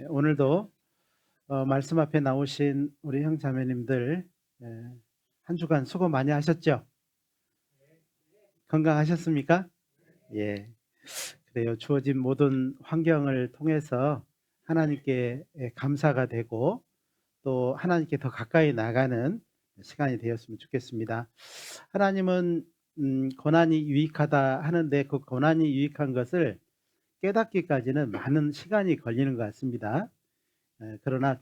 오늘도 말씀 앞에 나오신 우리 형 자매님들 한 주간 수고 많이 하셨죠? 건강하셨습니까? 예, 그래요. 주어진 모든 환경을 통해서 하나님께 감사가 되고 또 하나님께 더 가까이 나가는 시간이 되었으면 좋겠습니다. 하나님은 고난이 유익하다 하는데 그 고난이 유익한 것을 깨닫기까지는 많은 시간이 걸리는 것 같습니다. 그러나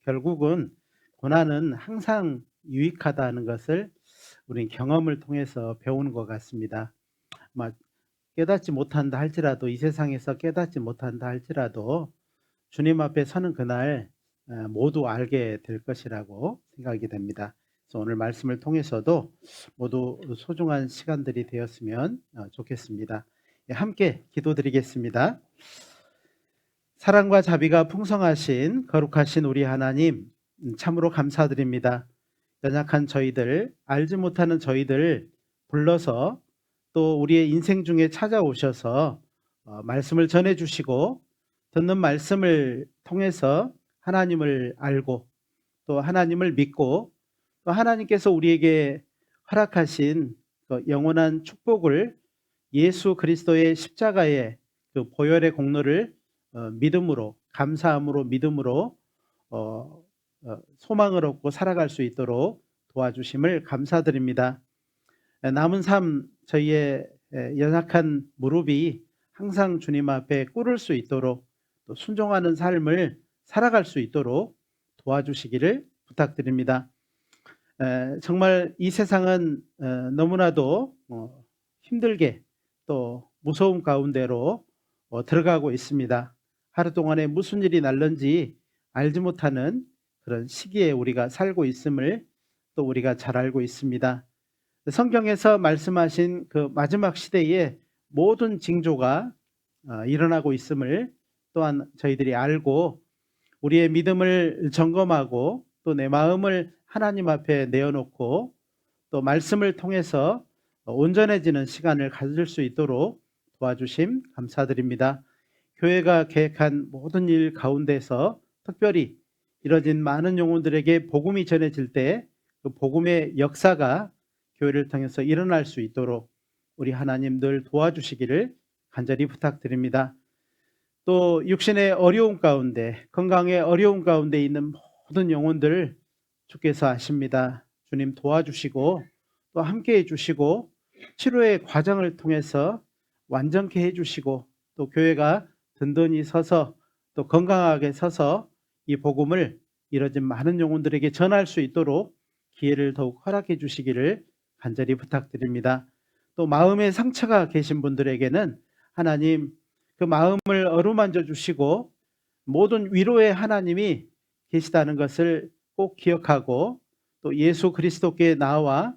결국은 고난은 항상 유익하다는 것을 우린 경험을 통해서 배우는 것 같습니다. 깨닫지 못한다 할지라도, 이 세상에서 깨닫지 못한다 할지라도 주님 앞에 서는 그날 모두 알게 될 것이라고 생각이 됩니다. 그래서 오늘 말씀을 통해서도 모두 소중한 시간들이 되었으면 좋겠습니다. 함께 기도드리겠습니다. 사랑과 자비가 풍성하신 거룩하신 우리 하나님, 참으로 감사드립니다. 연약한 저희들, 알지 못하는 저희들 불러서 또 우리의 인생 중에 찾아오셔서 말씀을 전해주시고 듣는 말씀을 통해서 하나님을 알고 또 하나님을 믿고 또 하나님께서 우리에게 허락하신 그 영원한 축복을 예수 그리스도의 십자가의 그 보혈의 공로를 믿음으로, 감사함으로, 믿음으로 소망을 얻고 살아갈 수 있도록 도와주심을 감사드립니다. 남은 삶 저희의 연약한 무릎이 항상 주님 앞에 꿇을 수 있도록 또 순종하는 삶을 살아갈 수 있도록 도와주시기를 부탁드립니다. 정말 이 세상은 너무나도 힘들게 또 무서움 가운데로 들어가고 있습니다. 하루 동안에 무슨 일이 날런지 알지 못하는 그런 시기에 우리가 살고 있음을 또 우리가 잘 알고 있습니다. 성경에서 말씀하신 그 마지막 시대에 모든 징조가 일어나고 있음을 또한 저희들이 알고 우리의 믿음을 점검하고 또 내 마음을 하나님 앞에 내어놓고 또 말씀을 통해서 온전해지는 시간을 가질 수 있도록 도와주심 감사드립니다. 교회가 계획한 모든 일 가운데서 특별히 이뤄진 많은 영혼들에게 복음이 전해질 때 그 복음의 역사가 교회를 통해서 일어날 수 있도록 우리 하나님 늘 도와주시기를 간절히 부탁드립니다. 또 육신의 어려움 가운데, 건강의 어려움 가운데 있는 모든 영혼들 주께서 아십니다. 주님 도와주시고 또 함께 해주시고 치료의 과정을 통해서 완전케 해주시고 또 교회가 든든히 서서 또 건강하게 서서 이 복음을 이뤄진 많은 영혼들에게 전할 수 있도록 기회를 더욱 허락해 주시기를 간절히 부탁드립니다. 또 마음의 상처가 계신 분들에게는 하나님 그 마음을 어루만져 주시고 모든 위로의 하나님이 계시다는 것을 꼭 기억하고 또 예수 그리스도께 나와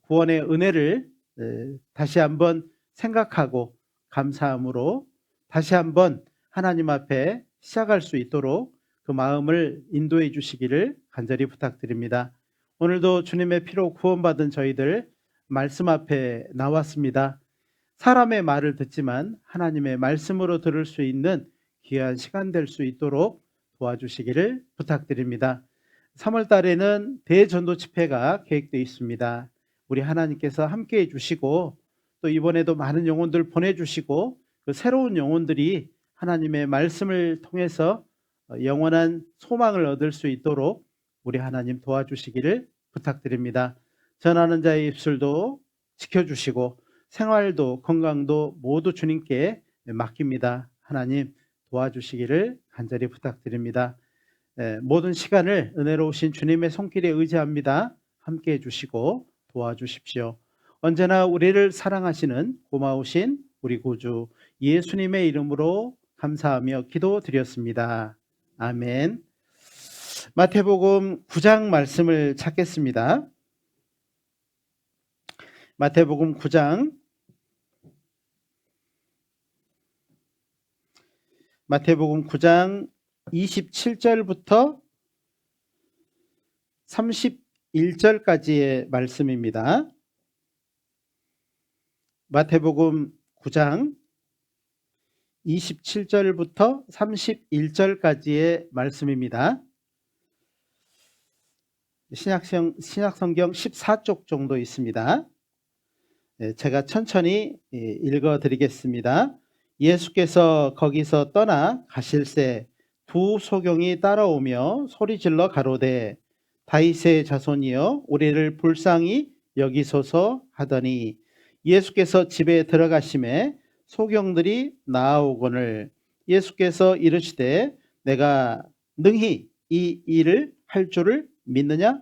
구원의 은혜를 다시 한번 생각하고 감사함으로 다시 한번 하나님 앞에 시작할 수 있도록 그 마음을 인도해 주시기를 간절히 부탁드립니다. 오늘도 주님의 피로 구원받은 저희들 말씀 앞에 나왔습니다. 사람의 말을 듣지만 하나님의 말씀으로 들을 수 있는 귀한 시간 될 수 있도록 도와주시기를 부탁드립니다. 3월 달에는 대전도 집회가 계획되어 있습니다. 우리 하나님께서 함께 해주시고 또 이번에도 많은 영혼들 보내주시고 그 새로운 영혼들이 하나님의 말씀을 통해서 영원한 소망을 얻을 수 있도록 우리 하나님 도와주시기를 부탁드립니다. 전하는 자의 입술도 지켜주시고 생활도 건강도 모두 주님께 맡깁니다. 하나님 도와주시기를 간절히 부탁드립니다. 모든 시간을 은혜로우신 주님의 손길에 의지합니다. 함께 해주시고 도와주십시오. 언제나 우리를 사랑하시는 고마우신 우리 구주 예수님의 이름으로 감사하며 기도드렸습니다. 아멘. 마태복음 9장 말씀을 찾겠습니다. 마태복음 9장 27절부터 31절까지의 말씀입니다. 마태복음 9장 27절부터 31절까지의 말씀입니다. 신약성경 14쪽 정도 있습니다. 제가 천천히 읽어드리겠습니다. 예수께서 거기서 떠나 가실새 두 소경이 따라오며 소리질러 가로되 다윗의 자손이여 우리를 불쌍히 여기소서 하더니 예수께서 집에 들어가심에 소경들이 나아오거늘 예수께서 이르시되 내가 능히 이 일을 할 줄을 믿느냐?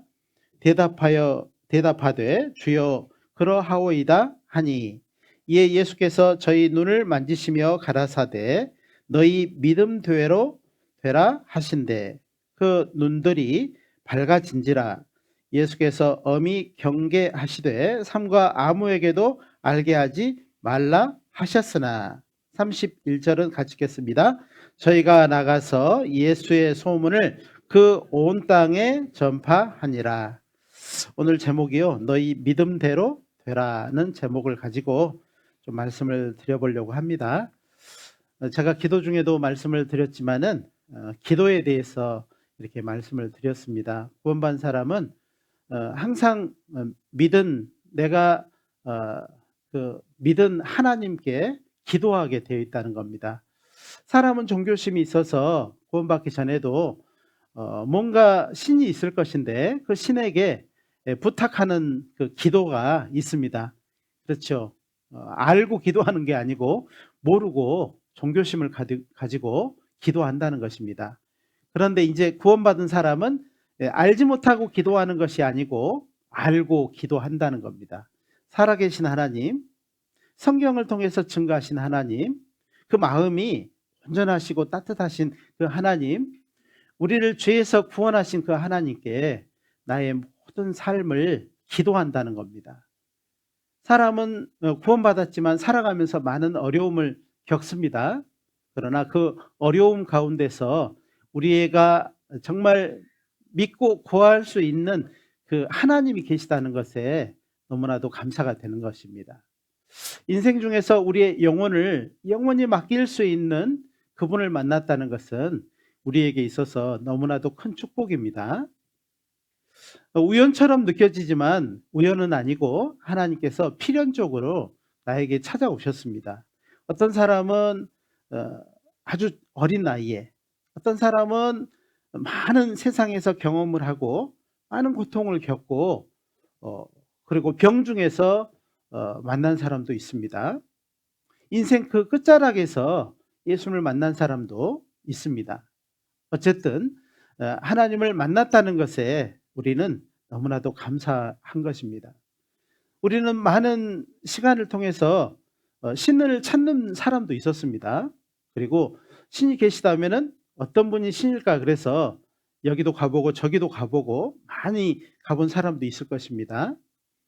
대답하되 주여 그러하오이다 하니 이에 예수께서 저희 눈을 만지시며 가라사대 너희 믿음대로 되라 하신대 그 눈들이 밝아진지라. 예수께서 엄히 경계하시되 삼가 아무에게도 알게 하지 말라 하셨으나 31절은 같이 읽겠습니다. 저희가 나가서 예수의 소문을 그 온 땅에 전파하니라. 오늘 제목이요, 너희 믿음대로 되라는 제목을 가지고 좀 말씀을 드려보려고 합니다. 제가 기도 중에도 말씀을 드렸지만은 기도에 대해서 이렇게 말씀을 드렸습니다. 구원받은 사람은 항상 내가 믿은 하나님께 기도하게 되어 있다는 겁니다. 사람은 종교심이 있어서 구원받기 전에도 뭔가 신이 있을 것인데 그 신에게 부탁하는 그 기도가 있습니다. 그렇죠. 알고 기도하는 게 아니고 모르고 종교심을 가지고 기도한다는 것입니다. 그런데 이제 구원받은 사람은 알지 못하고 기도하는 것이 아니고 알고 기도한다는 겁니다. 살아계신 하나님, 성경을 통해서 증거하신 하나님, 그 마음이 온전하시고 따뜻하신 그 하나님, 우리를 죄에서 구원하신 그 하나님께 나의 모든 삶을 기도한다는 겁니다. 사람은 구원받았지만 살아가면서 많은 어려움을 겪습니다. 그러나 그 어려움 가운데서 우리가 정말 믿고 구할 수 있는 그 하나님이 계시다는 것에 너무나도 감사가 되는 것입니다. 인생 중에서 우리의 영혼을 영원히 맡길 수 있는 그분을 만났다는 것은 우리에게 있어서 너무나도 큰 축복입니다. 우연처럼 느껴지지만 우연은 아니고 하나님께서 필연적으로 나에게 찾아오셨습니다. 어떤 사람은 아주 어린 나이에, 어떤 사람은 많은 세상에서 경험을 하고 많은 고통을 겪고 그리고 병 중에서 만난 사람도 있습니다. 인생 그 끝자락에서 예수를 만난 사람도 있습니다. 어쨌든 하나님을 만났다는 것에 우리는 너무나도 감사한 것입니다. 우리는 많은 시간을 통해서 신을 찾는 사람도 있었습니다. 그리고 신이 계시다면은 어떤 분이 신일까 그래서 여기도 가보고 저기도 가보고 많이 가본 사람도 있을 것입니다.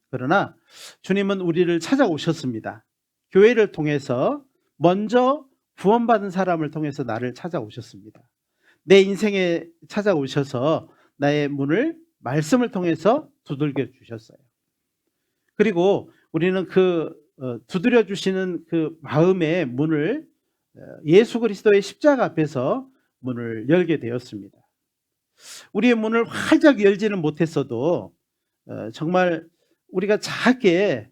그러나 주님은 우리를 찾아오셨습니다. 교회를 통해서 먼저 구원받은 사람을 통해서 나를 찾아오셨습니다. 내 인생에 찾아오셔서 나의 문을 말씀을 통해서 두들겨 주셨어요. 그리고 우리는 그 두드려 주시는 그 마음의 문을 예수 그리스도의 십자가 앞에서 문을 열게 되었습니다. 우리의 문을 활짝 열지는 못했어도 정말 우리가 작게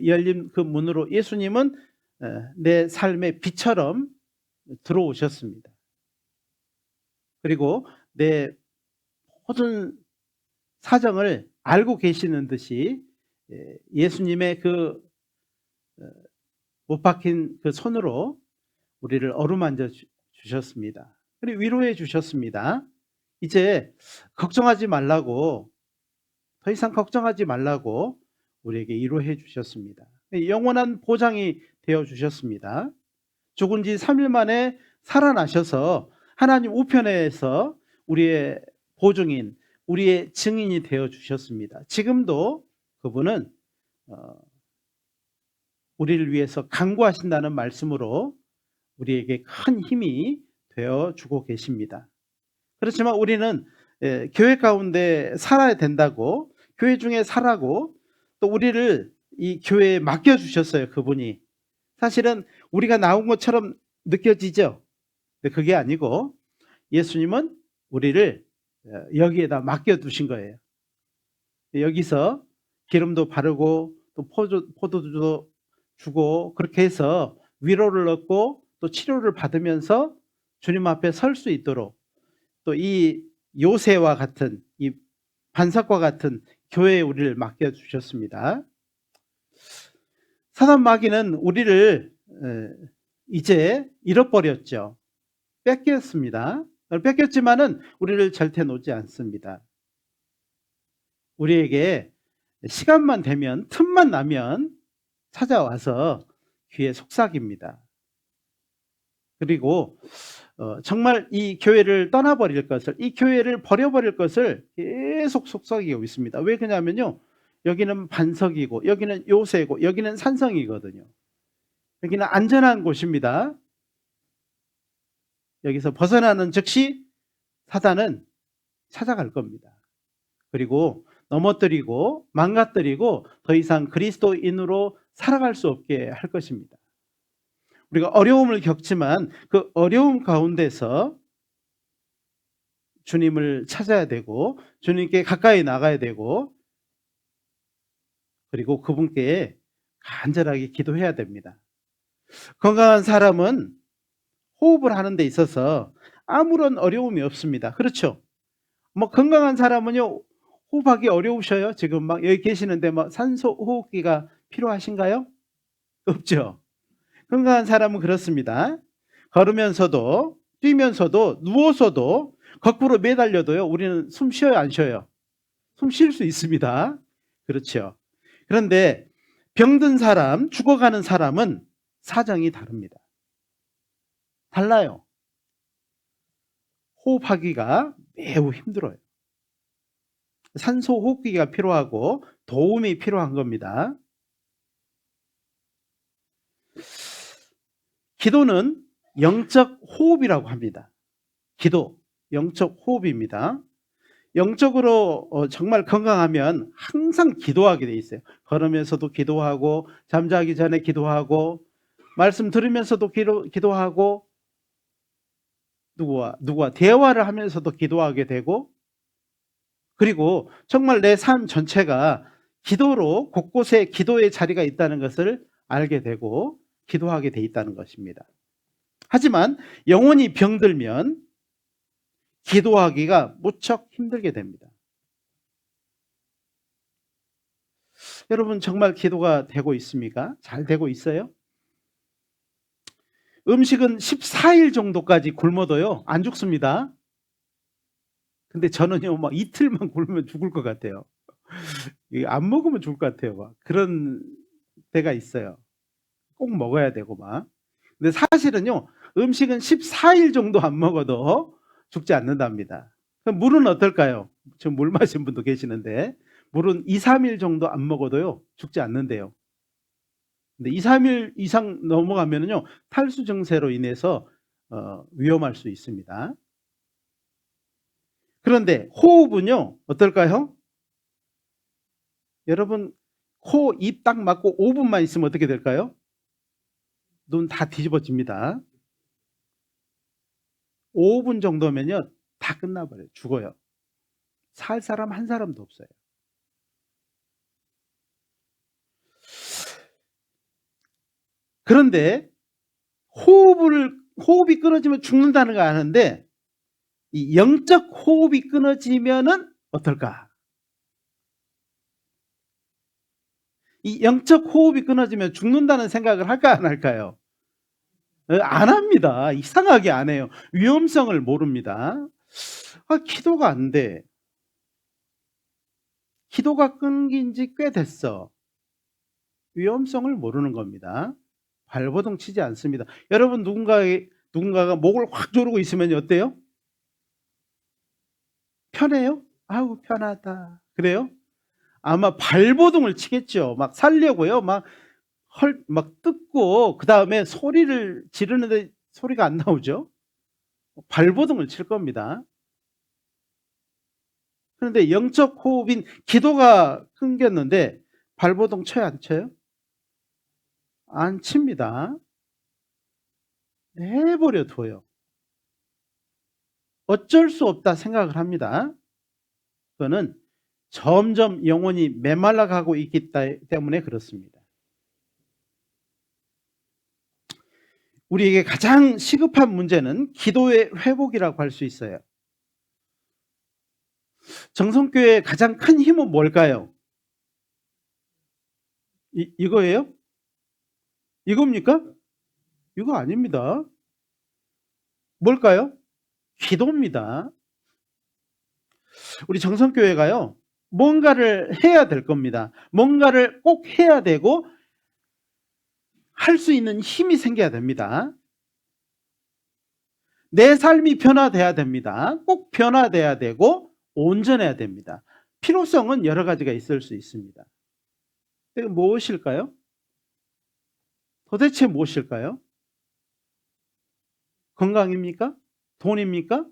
열린 그 문으로 예수님은 내 삶의 빛처럼 들어오셨습니다. 그리고 내 모든 사정을 알고 계시는 듯이 예수님의 그 못 박힌 그 손으로 우리를 어루만져 주셨습니다. 그리고 위로해 주셨습니다. 이제 걱정하지 말라고, 더 이상 걱정하지 말라고 우리에게 위로해 주셨습니다. 영원한 보장이 되어 주셨습니다. 죽은 지 3일 만에 살아나셔서 하나님 우편에서 우리의 보증인, 우리의 증인이 되어 주셨습니다. 지금도 그분은 우리를 위해서 간구하신다는 말씀으로 우리에게 큰 힘이 되어 주고 계십니다. 그렇지만 우리는 교회 가운데 살아야 된다고, 교회 중에 살라고 또 우리를 이 교회에 맡겨주셨어요. 그분이 사실은 우리가 나온 것처럼 느껴지죠? 근데 그게 아니고 예수님은 우리를 여기에다 맡겨두신 거예요. 여기서 기름도 바르고 또 포도주도 주고 그렇게 해서 위로를 얻고 또 치료를 받으면서 주님 앞에 설 수 있도록 또 이 요새와 같은 이 반석과 같은 교회에 우리를 맡겨주셨습니다. 사단 마귀는 우리를 이제 잃어버렸죠. 뺏겼습니다. 뺏겼지만은 우리를 절대 놓지 않습니다. 우리에게 시간만 되면 틈만 나면 찾아와서 귀에 속삭입니다. 그리고 정말 이 교회를 떠나버릴 것을, 이 교회를 버려버릴 것을 계속 속삭이고 있습니다. 왜 그러냐면요, 여기는 반석이고 여기는 요새고 여기는 산성이거든요. 여기는 안전한 곳입니다. 여기서 벗어나는 즉시 사단은 찾아갈 겁니다. 그리고 넘어뜨리고 망가뜨리고 더 이상 그리스도인으로 살아갈 수 없게 할 것입니다. 우리가 어려움을 겪지만 그 어려움 가운데서 주님을 찾아야 되고 주님께 가까이 나가야 되고 그리고 그분께 간절하게 기도해야 됩니다. 건강한 사람은 호흡을 하는 데 있어서 아무런 어려움이 없습니다. 그렇죠? 뭐 건강한 사람은요, 호흡하기 어려우셔요? 지금 막 여기 계시는데 뭐 산소 호흡기가 필요하신가요? 없죠. 건강한 사람은 그렇습니다. 걸으면서도 뛰면서도 누워서도 거꾸로 매달려도요, 우리는 숨 쉬어요, 안 쉬어요? 숨 쉴 수 있습니다. 그렇죠. 그런데 병든 사람, 죽어가는 사람은 사정이 다릅니다. 달라요. 호흡하기가 매우 힘들어요. 산소 호흡기가 필요하고 도움이 필요한 겁니다. 기도는 영적 호흡이라고 합니다. 기도, 영적 호흡입니다. 영적으로 정말 건강하면 항상 기도하게 돼 있어요. 걸으면서도 기도하고 잠자기 전에 기도하고 말씀 들으면서도 기도하고 누구와 대화를 하면서도 기도하게 되고 그리고 정말 내 삶 전체가 기도로 곳곳에 기도의 자리가 있다는 것을 알게 되고 기도하게 돼 있다는 것입니다. 하지만 영혼이 병들면 기도하기가 무척 힘들게 됩니다. 여러분 정말 기도가 되고 있습니까? 잘 되고 있어요? 음식은 14일 정도까지 굶어도요 안 죽습니다. 근데 저는요 막 이틀만 굶으면 죽을 것 같아요. 안 먹으면 죽을 것 같아요. 막 그런 때가 있어요. 꼭 먹어야 되고 막. 근데 사실은요 음식은 14일 정도 안 먹어도 죽지 않는답니다. 그럼 물은 어떨까요? 지금 물 마신 분도 계시는데 물은 2, 3일 정도 안 먹어도요 죽지 않는데요. 근데 2, 3일 이상 넘어가면은요 탈수 증세로 인해서 위험할 수 있습니다. 그런데 호흡은요 어떨까요? 여러분 코, 입 딱 막고 5분만 있으면 어떻게 될까요? 눈 다 뒤집어집니다. 5분 정도면요 다 끝나버려요. 죽어요. 살 사람 한 사람도 없어요. 그런데 호흡이 끊어지면 죽는다는 거 아는데 이 영적 호흡이 끊어지면은 어떨까? 이 영적 호흡이 끊어지면 죽는다는 생각을 할까 안 할까요? 안 합니다. 이상하게 안 해요. 위험성을 모릅니다. 기도가 안 돼. 기도가 끊긴 지 꽤 됐어. 위험성을 모르는 겁니다. 발버둥 치지 않습니다. 여러분 누군가가 목을 확 조르고 있으면 어때요? 편해요? 아우 편하다. 그래요? 아마 발버둥을 치겠죠. 막 살려고요. 막 뜯고 그다음에 소리를 지르는데 소리가 안 나오죠. 발버둥을 칠 겁니다. 그런데 영적 호흡인 기도가 끊겼는데 발버둥 쳐요, 안 쳐요? 안 칩니다. 내버려 둬요. 어쩔 수 없다 생각을 합니다. 그거는 점점 영혼이 메말라 가고 있기 때문에 그렇습니다. 우리에게 가장 시급한 문제는 기도의 회복이라고 할 수 있어요. 정성교회의 가장 큰 힘은 뭘까요? 이거예요? 이겁니까? 이거 아닙니다. 뭘까요? 기도입니다. 우리 정성교회가요, 뭔가를 해야 될 겁니다. 뭔가를 꼭 해야 되고 할 수 있는 힘이 생겨야 됩니다. 내 삶이 변화돼야 됩니다. 꼭 변화돼야 되고 온전해야 됩니다. 필요성은 여러 가지가 있을 수 있습니다. 무엇일까요? 도대체 무엇일까요? 건강입니까? 돈입니까?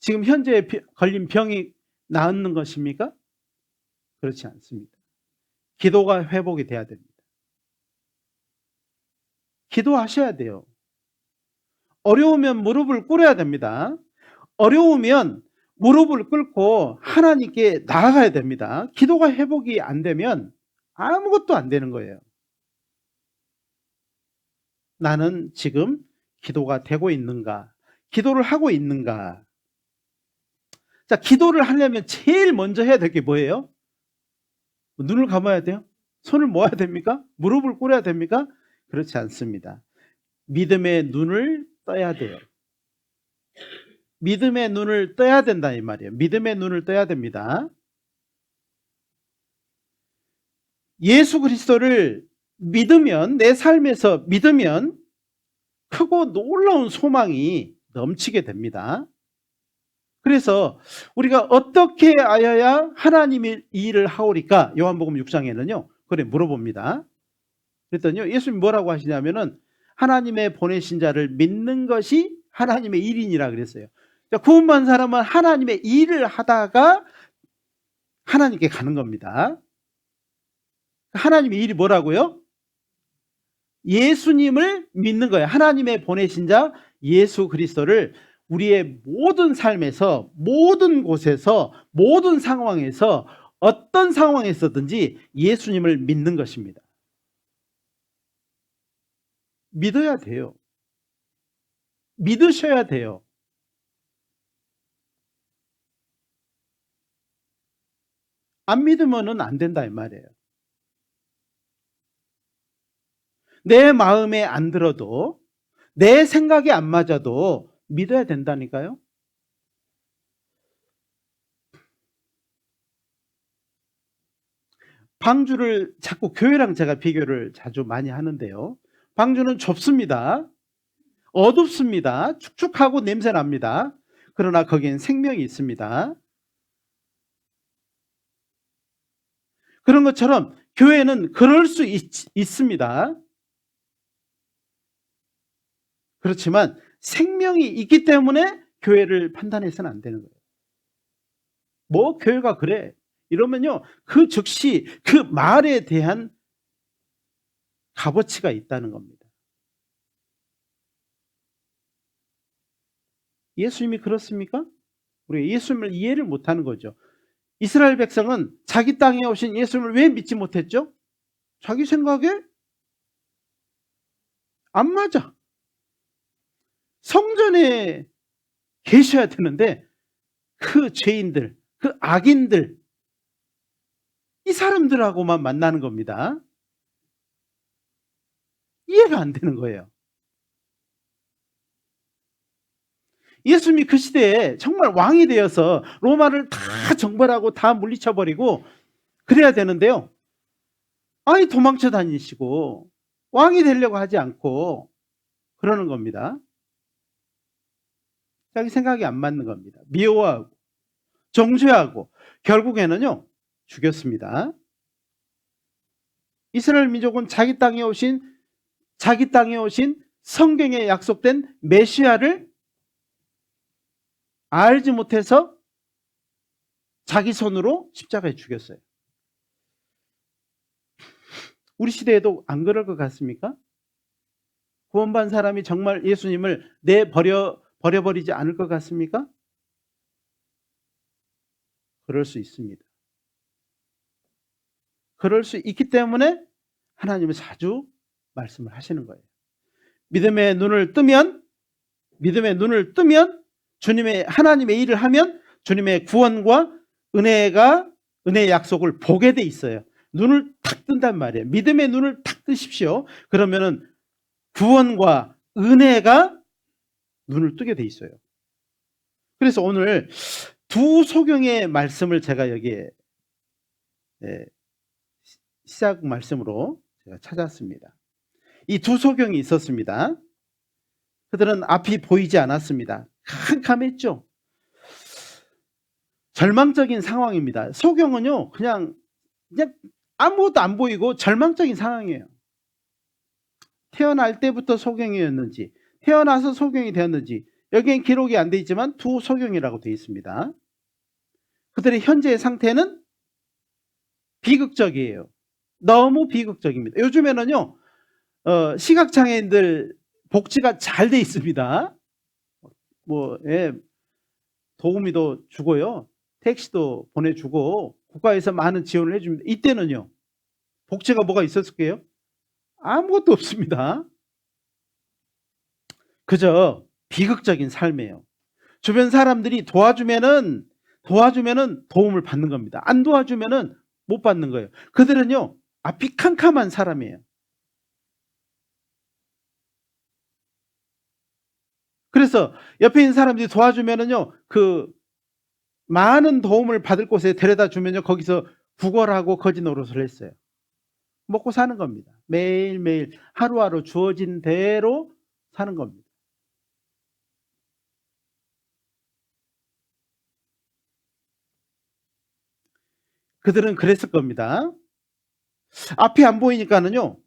지금 현재 걸린 병이 낫는 것입니까? 그렇지 않습니다. 기도가 회복이 돼야 됩니다. 기도하셔야 돼요. 어려우면 무릎을 꿇어야 됩니다. 어려우면 무릎을 꿇고 하나님께 나아가야 됩니다. 기도가 회복이 안 되면 아무것도 안 되는 거예요. 나는 지금 기도가 되고 있는가? 기도를 하고 있는가? 자, 기도를 하려면 제일 먼저 해야 될 게 뭐예요? 눈을 감아야 돼요? 손을 모아야 됩니까? 무릎을 꿇어야 됩니까? 그렇지 않습니다. 믿음의 눈을 떠야 돼요. 믿음의 눈을 떠야 된다 이 말이에요. 믿음의 눈을 떠야 됩니다. 예수 그리스도를 믿으면, 내 삶에서 믿으면 크고 놀라운 소망이 넘치게 됩니다. 그래서 우리가 어떻게 하여야 하나님의 일을 하오리까? 요한복음 6장에는요 그래 물어봅니다. 그랬더니요 예수님이 뭐라고 하시냐면은 하나님의 보내신 자를 믿는 것이 하나님의 일이니라 그랬어요. 구원받은 사람은 하나님의 일을 하다가 하나님께 가는 겁니다. 하나님의 일이 뭐라고요? 예수님을 믿는 거예요. 하나님의 보내신 자 예수 그리스도를 우리의 모든 삶에서, 모든 곳에서, 모든 상황에서, 어떤 상황에서든지 예수님을 믿는 것입니다. 믿어야 돼요. 믿으셔야 돼요. 안 믿으면은 안 된다 이 말이에요. 내 마음에 안 들어도, 내 생각에 안 맞아도 믿어야 된다니까요. 방주를 자꾸 교회랑 제가 비교를 자주 많이 하는데요. 방주는 좁습니다. 어둡습니다. 축축하고 냄새 납니다. 그러나 거기엔 생명이 있습니다. 그런 것처럼 교회는 그럴 수 있습니다. 그렇지만 생명이 있기 때문에 교회를 판단해서는 안 되는 거예요. 뭐 교회가 그래 이러면요 그 즉시 그 말에 대한 값어치가 있다는 겁니다. 예수님이 그렇습니까? 우리가 예수님을 이해를 못하는 거죠. 이스라엘 백성은 자기 땅에 오신 예수님을 왜 믿지 못했죠? 자기 생각에 안 맞아. 성전에 계셔야 되는데 그 죄인들, 그 악인들, 이 사람들하고만 만나는 겁니다. 이해가 안 되는 거예요. 예수님이 그 시대에 정말 왕이 되어서 로마를 다 정벌하고 다 물리쳐버리고 그래야 되는데요. 아니 도망쳐 다니시고 왕이 되려고 하지 않고 그러는 겁니다. 자기 생각이 안 맞는 겁니다. 미워하고 정죄하고 결국에는요 죽였습니다. 이스라엘 민족은 자기 땅에 오신 성경에 약속된 메시아를 알지 못해서 자기 손으로 십자가에 죽였어요. 우리 시대에도 안 그럴 것 같습니까? 구원받은 사람이 정말 예수님을 버려버리지 않을 것 같습니까? 그럴 수 있습니다. 그럴 수 있기 때문에 하나님은 자주 말씀을 하시는 거예요. 믿음의 눈을 뜨면 주님의 하나님의 일을 하면 주님의 구원과 은혜의 약속을 보게 돼 있어요. 눈을 탁 뜬단 말이에요. 믿음의 눈을 탁 뜨십시오. 그러면은 구원과 은혜가 눈을 뜨게 돼 있어요. 그래서 오늘 두 소경의 말씀을 제가 여기에 시작 말씀으로 제가 찾았습니다. 이 두 소경이 있었습니다. 그들은 앞이 보이지 않았습니다. 캄캄했죠. 절망적인 상황입니다. 소경은요, 그냥 아무것도 안 보이고 절망적인 상황이에요. 태어날 때부터 소경이었는지, 태어나서 소경이 되었는지, 여기엔 기록이 안 돼 있지만 두 소경이라고 되어 있습니다. 그들의 현재의 상태는 비극적이에요. 너무 비극적입니다. 요즘에는요, 시각장애인들 복지가 잘 돼 있습니다. 도우미도 주고요, 택시도 보내주고 국가에서 많은 지원을 해줍니다. 이때는요, 복지가 뭐가 있었을까요? 아무것도 없습니다. 그저 비극적인 삶이에요. 주변 사람들이 도와주면은 도움을 받는 겁니다. 안 도와주면은 못 받는 거예요. 그들은요, 앞이 캄캄한 사람이에요. 그래서 옆에 있는 사람들이 도와주면은요, 그 많은 도움을 받을 곳에 데려다 주면요, 거기서 구걸하고 거지 노릇을 했어요. 먹고 사는 겁니다. 매일매일 하루하루 주어진 대로 사는 겁니다. 그들은 그랬을 겁니다. 앞이 안 보이니까는요,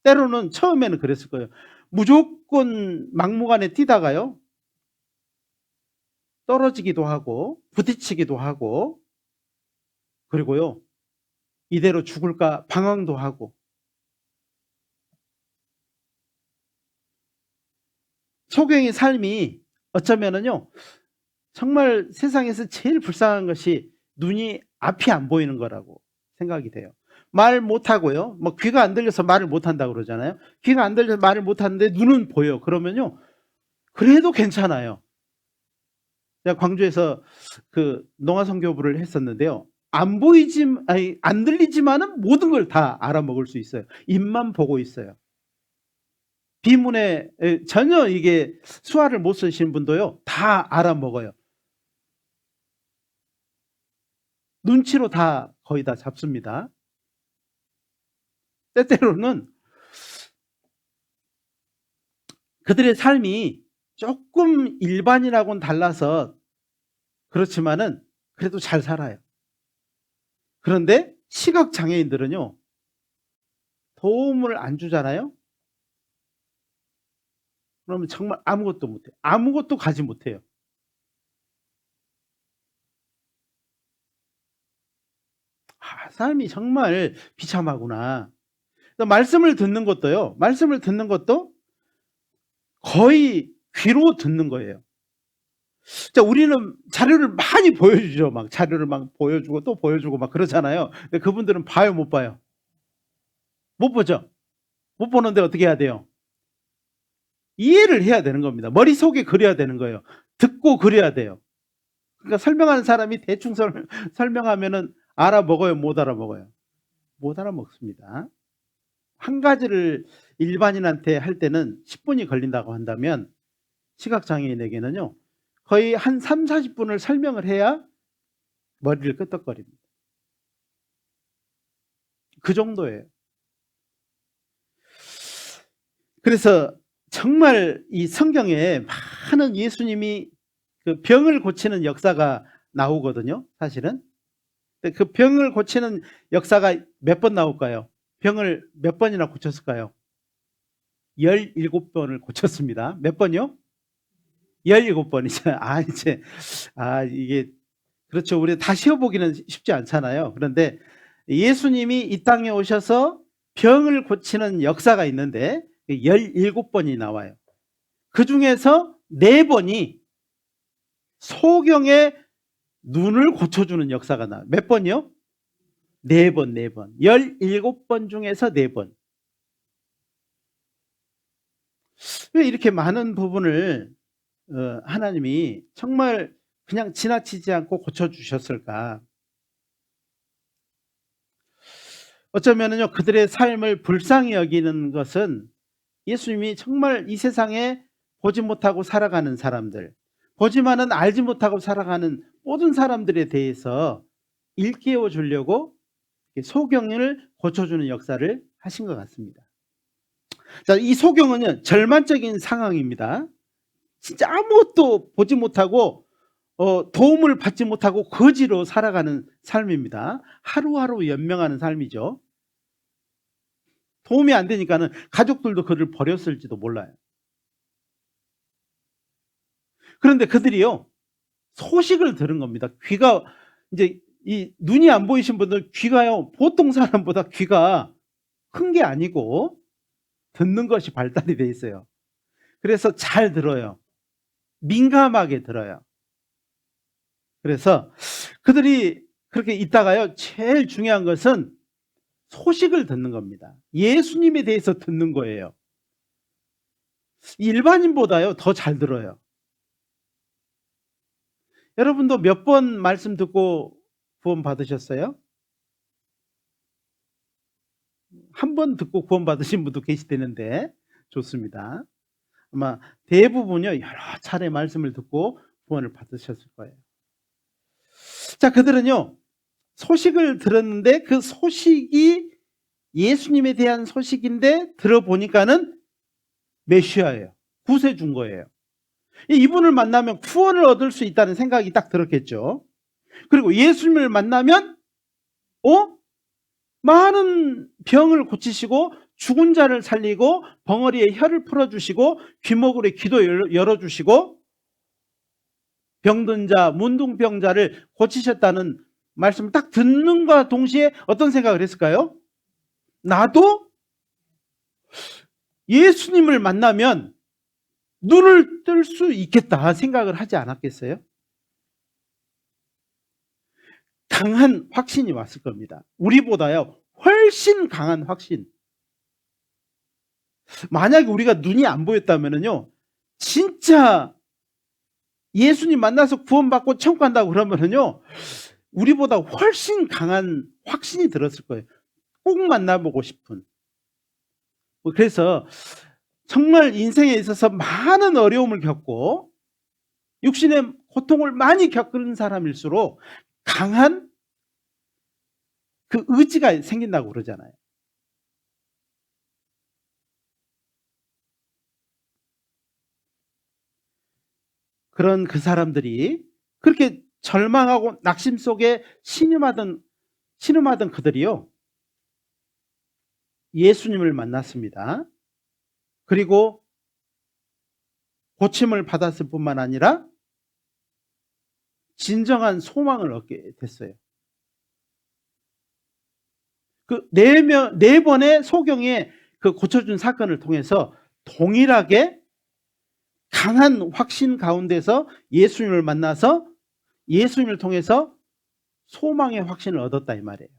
때로는 처음에는 그랬을 거예요. 무조건 막무가내 뛰다가요, 떨어지기도 하고 부딪히기도 하고, 그리고요, 이대로 죽을까 방황도 하고. 소경의 삶이 어쩌면은요, 정말 세상에서 제일 불쌍한 것이 눈이 앞이 안 보이는 거라고 생각이 돼요. 말 못하고요, 뭐 귀가 안 들려서 말을 못한다고 그러잖아요. 귀가 안 들려서 말을 못하는데 눈은 보여. 그러면요, 그래도 괜찮아요. 제가 광주에서 그 농아선교부를 했었는데요, 안 들리지만은 모든 걸 다 알아먹을 수 있어요. 입만 보고 있어요. 비문에 전혀 이게 수화를 못 쓰시는 분도요, 다 알아먹어요. 눈치로 다 거의 다 잡습니다. 때때로는 그들의 삶이 조금 일반인하고는 달라서 그렇지만은 그래도 잘 살아요. 그런데 시각장애인들은요, 도움을 안 주잖아요. 그러면 정말 아무것도 못해요. 아무것도 가지 못해요. 삶이 정말 비참하구나. 말씀을 듣는 것도 거의 귀로 듣는 거예요. 자, 우리는 자료를 많이 보여주죠. 막 자료를 막 보여주고 또 보여주고 막 그러잖아요. 근데 그분들은 봐요, 못 봐요? 못 보죠. 못 보는데 어떻게 해야 돼요? 이해를 해야 되는 겁니다. 머릿속에 그려야 되는 거예요. 듣고 그려야 돼요. 그러니까 설명하는 사람이 대충 설명하면은 알아먹어요, 못 알아먹어요? 못 알아먹습니다. 한 가지를 일반인한테 할 때는 10분이 걸린다고 한다면 시각장애인에게는요, 거의 한 30-40분을 설명을 해야 머리를 끄덕거립니다. 그 정도예요. 그래서 정말 이 성경에 많은 예수님이 그 병을 고치는 역사가 나오거든요, 사실은. 그 병을 고치는 역사가 몇 번 나올까요? 병을 몇 번이나 고쳤을까요? 17번을 고쳤습니다. 몇 번이요? 17번이죠. 이게, 그렇죠. 우리 다 쉬어보기는 쉽지 않잖아요. 그런데 예수님이 이 땅에 오셔서 병을 고치는 역사가 있는데 17번이 나와요. 그 중에서 4번이 소경의 눈을 고쳐주는 역사가 나와요. 몇 번이요? 4번, 4번. 17번 중에서 4번. 왜 이렇게 많은 부분을 하나님이 정말 그냥 지나치지 않고 고쳐주셨을까? 어쩌면은요, 그들의 삶을 불쌍히 여기는 것은 예수님이 정말 이 세상에 보지 못하고 살아가는 사람들, 보지만은 알지 못하고 살아가는 모든 사람들에 대해서 일깨워 주려고 소경을 고쳐주는 역사를 하신 것 같습니다. 자, 이 소경은요, 절망적인 상황입니다. 진짜 아무것도 보지 못하고 도움을 받지 못하고 거지로 살아가는 삶입니다. 하루하루 연명하는 삶이죠. 도움이 안 되니까는 가족들도 그를 버렸을지도 몰라요. 그런데 그들이요, 소식을 들은 겁니다. 귀가, 이제 이 눈이 안 보이신 분들 귀가요, 보통 사람보다 귀가 큰 게 아니고 듣는 것이 발달이 돼 있어요. 그래서 잘 들어요. 민감하게 들어요. 그래서 그들이 그렇게 있다가요, 제일 중요한 것은 소식을 듣는 겁니다. 예수님에 대해서 듣는 거예요. 일반인보다요, 더 잘 들어요. 여러분도 몇 번 말씀 듣고 구원 받으셨어요? 한 번 듣고 구원 받으신 분도 계시다는데 좋습니다. 아마 대부분요, 여러 차례 말씀을 듣고 구원을 받으셨을 거예요. 자, 그들은요, 소식을 들었는데 그 소식이 예수님에 대한 소식인데 들어보니까는 메시아예요. 구세주인 거예요. 이분을 만나면 구원을 얻을 수 있다는 생각이 딱 들었겠죠. 그리고 예수님을 만나면 많은 병을 고치시고 죽은 자를 살리고 벙어리에 혀를 풀어주시고 귀목으로 기도 열어주시고 병든 자, 문둥병자를 고치셨다는 말씀을 딱 듣는과 동시에 어떤 생각을 했을까요? 나도 예수님을 만나면 눈을 뜰 수 있겠다 생각을 하지 않았겠어요? 강한 확신이 왔을 겁니다. 우리보다요, 훨씬 강한 확신. 만약에 우리가 눈이 안 보였다면요, 진짜 예수님 만나서 구원받고 천국 간다고 그러면요, 우리보다 훨씬 강한 확신이 들었을 거예요. 꼭 만나보고 싶은. 그래서 정말 인생에 있어서 많은 어려움을 겪고 육신의 고통을 많이 겪은 사람일수록 강한 그 의지가 생긴다고 그러잖아요. 그런 그 사람들이 그렇게 절망하고 낙심 속에 신음하던 그들이요, 예수님을 만났습니다. 그리고 고침을 받았을 뿐만 아니라 진정한 소망을 얻게 됐어요. 그 네 번의 소경의 그 고쳐준 사건을 통해서 동일하게 강한 확신 가운데서 예수님을 만나서 예수님을 통해서 소망의 확신을 얻었다 이 말이에요.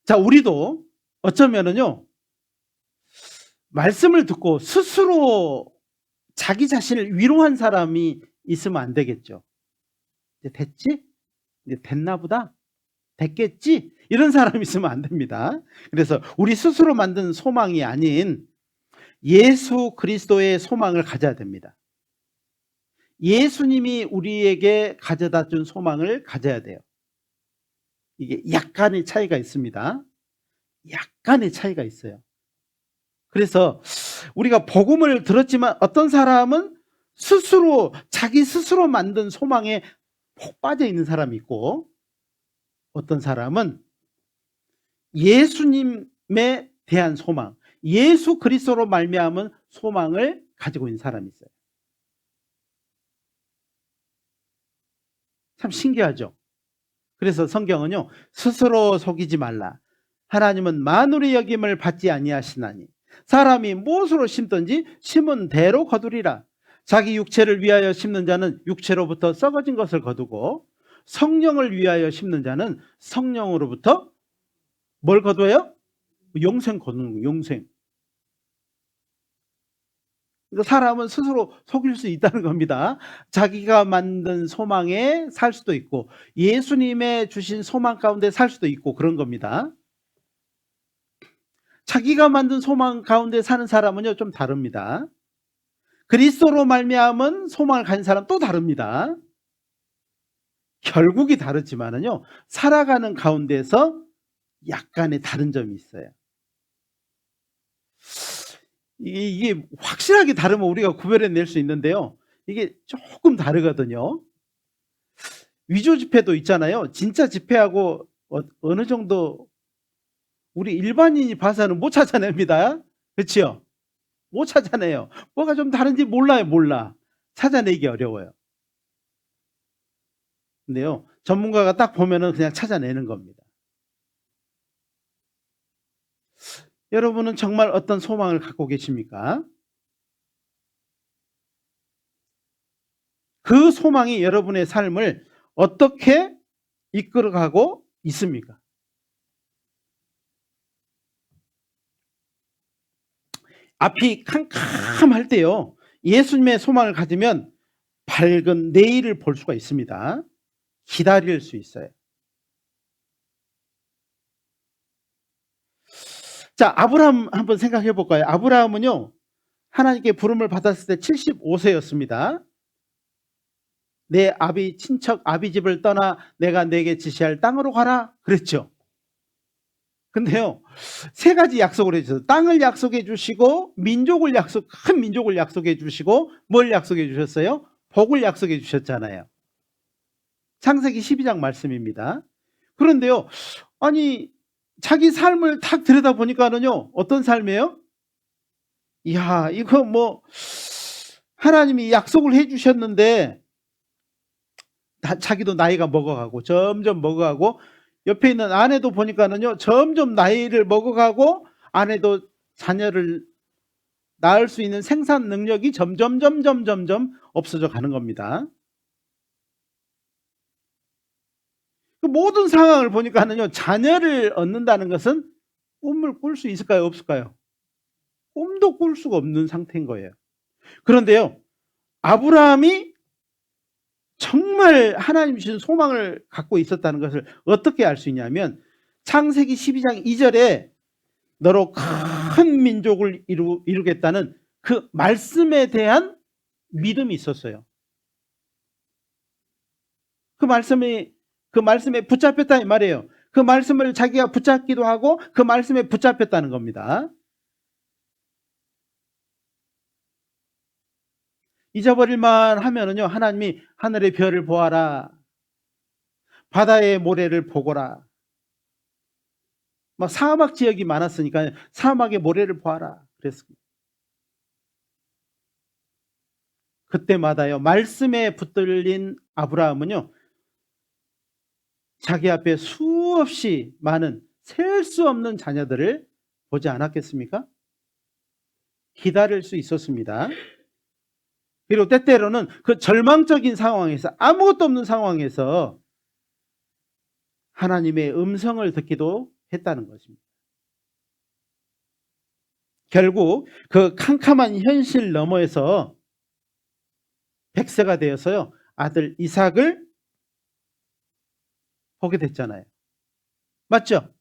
자, 우리도 어쩌면은요, 말씀을 듣고 스스로 자기 자신을 위로한 사람이 있으면 안 되겠죠. 이제 됐지? 이제 됐나 보다? 됐겠지? 이런 사람이 있으면 안 됩니다. 그래서 우리 스스로 만든 소망이 아닌 예수 그리스도의 소망을 가져야 됩니다. 예수님이 우리에게 가져다 준 소망을 가져야 돼요. 이게 약간의 차이가 있습니다. 약간의 차이가 있어요. 그래서 우리가 복음을 들었지만 어떤 사람은 자기 스스로 만든 소망에 푹 빠져 있는 사람이 있고, 어떤 사람은 예수님에 대한 소망, 예수 그리스도로 말미암은 소망을 가지고 있는 사람이 있어요. 참 신기하죠. 그래서 성경은요, 스스로 속이지 말라. 하나님은 만물의 여김을 받지 아니하시나니 사람이 무엇으로 심든지 심은 대로 거두리라. 자기 육체를 위하여 심는 자는 육체로부터 썩어진 것을 거두고 성령을 위하여 심는 자는 성령으로부터 뭘 거두어요? 영생 거두는 거예요. 영생. 그러니까 사람은 스스로 속일 수 있다는 겁니다. 자기가 만든 소망에 살 수도 있고 예수님의 주신 소망 가운데 살 수도 있고 그런 겁니다. 자기가 만든 소망 가운데 사는 사람은요 좀 다릅니다. 그리스도로 말미암은 소망을 가진 사람 또 다릅니다. 결국이 다르지만은요 살아가는 가운데서 약간의 다른 점이 있어요. 이게 확실하게 다르면 우리가 구별해낼 수 있는데요. 이게 조금 다르거든요. 위조 지폐도 있잖아요. 진짜 지폐하고 어느 정도 우리 일반인이 봐서는 못 찾아냅니다. 그렇죠? 못 찾아내요. 뭐가 좀 다른지 몰라. 찾아내기 어려워요. 근데요, 전문가가 딱 보면은 그냥 찾아내는 겁니다. 여러분은 정말 어떤 소망을 갖고 계십니까? 그 소망이 여러분의 삶을 어떻게 이끌어가고 있습니까? 앞이 캄캄할 때요, 예수님의 소망을 가지면 밝은 내일을 볼 수가 있습니다. 기다릴 수 있어요. 자, 아브라함 한번 생각해 볼까요? 아브라함은요, 하나님께 부름을 받았을 때 75세였습니다. 내 아비 친척 아비 집을 떠나 내가 내게 지시할 땅으로 가라 그랬죠. 근데요, 세 가지 약속을 해주셨어요. 땅을 약속해 주시고 큰 민족을 약속해 주시고 뭘 약속해 주셨어요? 복을 약속해 주셨잖아요. 창세기 12장 말씀입니다. 그런데요, 아니 자기 삶을 탁 들여다보니까는요 어떤 삶이에요? 이야, 이거 뭐 하나님이 약속을 해 주셨는데 자기도 나이가 먹어가고 점점 먹어가고 옆에 있는 아내도 보니까는요 점점 나이를 먹어가고 아내도 자녀를 낳을 수 있는 생산 능력이 점점 없어져 가는 겁니다. 그 모든 상황을 보니까는요 자녀를 얻는다는 것은 꿈을 꿀 수 있을까요? 없을까요? 꿈도 꿀 수가 없는 상태인 거예요. 그런데요, 아브라함이 정말 하나님 주신 소망을 갖고 있었다는 것을 어떻게 알 수 있냐면 창세기 12장 2절에 너로 큰 민족을 이루겠다는 그 말씀에 대한 믿음이 있었어요. 그 말씀에 붙잡혔다 이 말이에요. 그 말씀을 자기가 붙잡기도 하고 그 말씀에 붙잡혔다는 겁니다. 잊어버릴만 하면은요 하나님이 하늘의 별을 보아라, 바다의 모래를 보거라. 막 사막 지역이 많았으니까 사막의 모래를 보아라 그랬습니다. 그때마다요 말씀에 붙들린 아브라함은요 자기 앞에 수없이 많은 셀 수 없는 자녀들을 보지 않았겠습니까? 기다릴 수 있었습니다. 그리고 때때로는 그 절망적인 상황에서, 아무것도 없는 상황에서 하나님의 음성을 듣기도 했다는 것입니다. 결국 그 캄캄한 현실 너머에서 100세가 되어서요 아들 이삭을 보게 됐잖아요. 맞죠?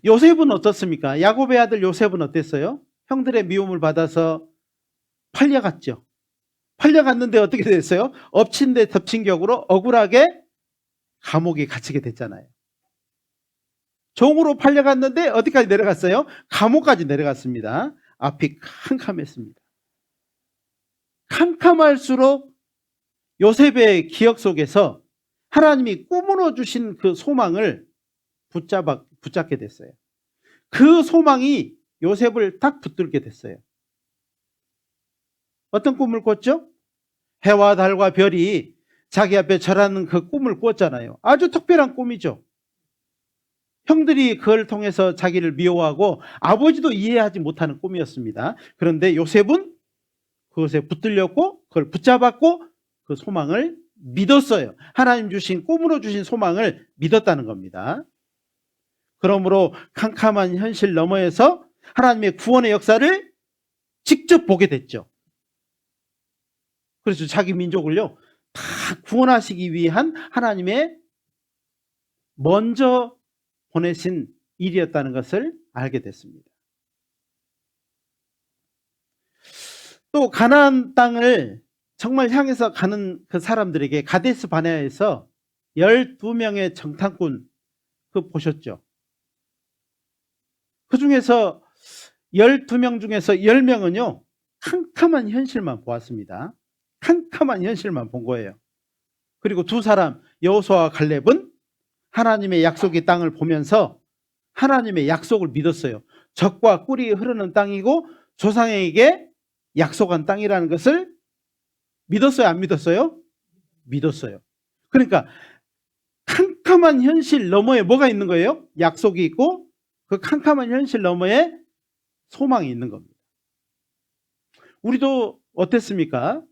요셉은 어떻습니까? 야곱의 아들 요셉은 어땠어요? 형들의 미움을 받아서 팔려갔죠. 팔려갔는데 어떻게 됐어요? 엎친 데 덮친 격으로 억울하게 감옥에 갇히게 됐잖아요. 종으로 팔려갔는데 어디까지 내려갔어요? 감옥까지 내려갔습니다. 앞이 캄캄했습니다. 캄캄할수록 요셉의 기억 속에서 하나님이 꿈으로 주신 그 소망을 붙잡게 됐어요. 그 소망이 요셉을 딱 붙들게 됐어요. 어떤 꿈을 꿨죠? 해와 달과 별이 자기 앞에 절하는 그 꿈을 꿨잖아요. 아주 특별한 꿈이죠. 형들이 그걸 통해서 자기를 미워하고 아버지도 이해하지 못하는 꿈이었습니다. 그런데 요셉은 그것에 붙들렸고 그걸 붙잡았고 그 소망을 믿었어요. 하나님 주신 꿈으로 주신 소망을 믿었다는 겁니다. 그러므로 캄캄한 현실 너머에서 하나님의 구원의 역사를 직접 보게 됐죠. 그래서 자기 민족을요 다 구원하시기 위한 하나님의 먼저 보내신 일이었다는 것을 알게 됐습니다. 또 가나안 땅을 정말 향해서 가는 그 사람들에게 가데스 바네아에서 12명의 정탐꾼 그 보셨죠? 그 중에서 12명 중에서 10명은요 캄캄한 현실만 보았습니다. 캄캄한 현실만 본 거예요. 그리고 두 사람 여호수아와 갈렙은 하나님의 약속의 땅을 보면서 하나님의 약속을 믿었어요. 젖과 꿀이 흐르는 땅이고 조상에게 약속한 땅이라는 것을 믿었어요? 안 믿었어요? 믿었어요. 그러니까 캄캄한 현실 너머에 뭐가 있는 거예요? 약속이 있고 그 캄캄한 현실 너머에 소망이 있는 겁니다. 우리도 어땠습니까?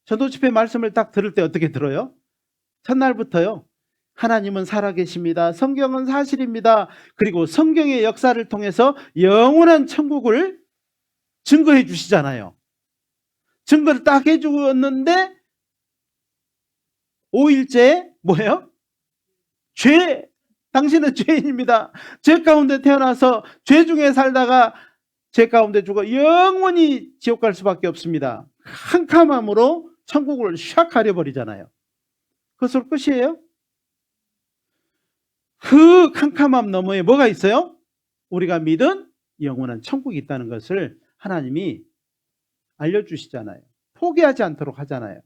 전도집회 말씀을 딱 들을 때 어떻게 들어요? 첫날부터요 하나님은 살아계십니다. 성경은 사실입니다. 그리고 성경의 역사를 통해서 영원한 천국을 증거해 주시잖아요. 증거를 딱 해주었는데 5일째 뭐예요? 당신은 죄인입니다. 죄 가운데 태어나서 죄 중에 살다가 죄 가운데 죽어 영원히 지옥 갈 수밖에 없습니다. 캄캄함으로 천국을 샥 가려버리잖아요. 그것으로 끝이에요? 그 캄캄함 너머에 뭐가 있어요? 우리가 믿은 영원한 천국이 있다는 것을 하나님이 알려주시잖아요. 포기하지 않도록 하잖아요.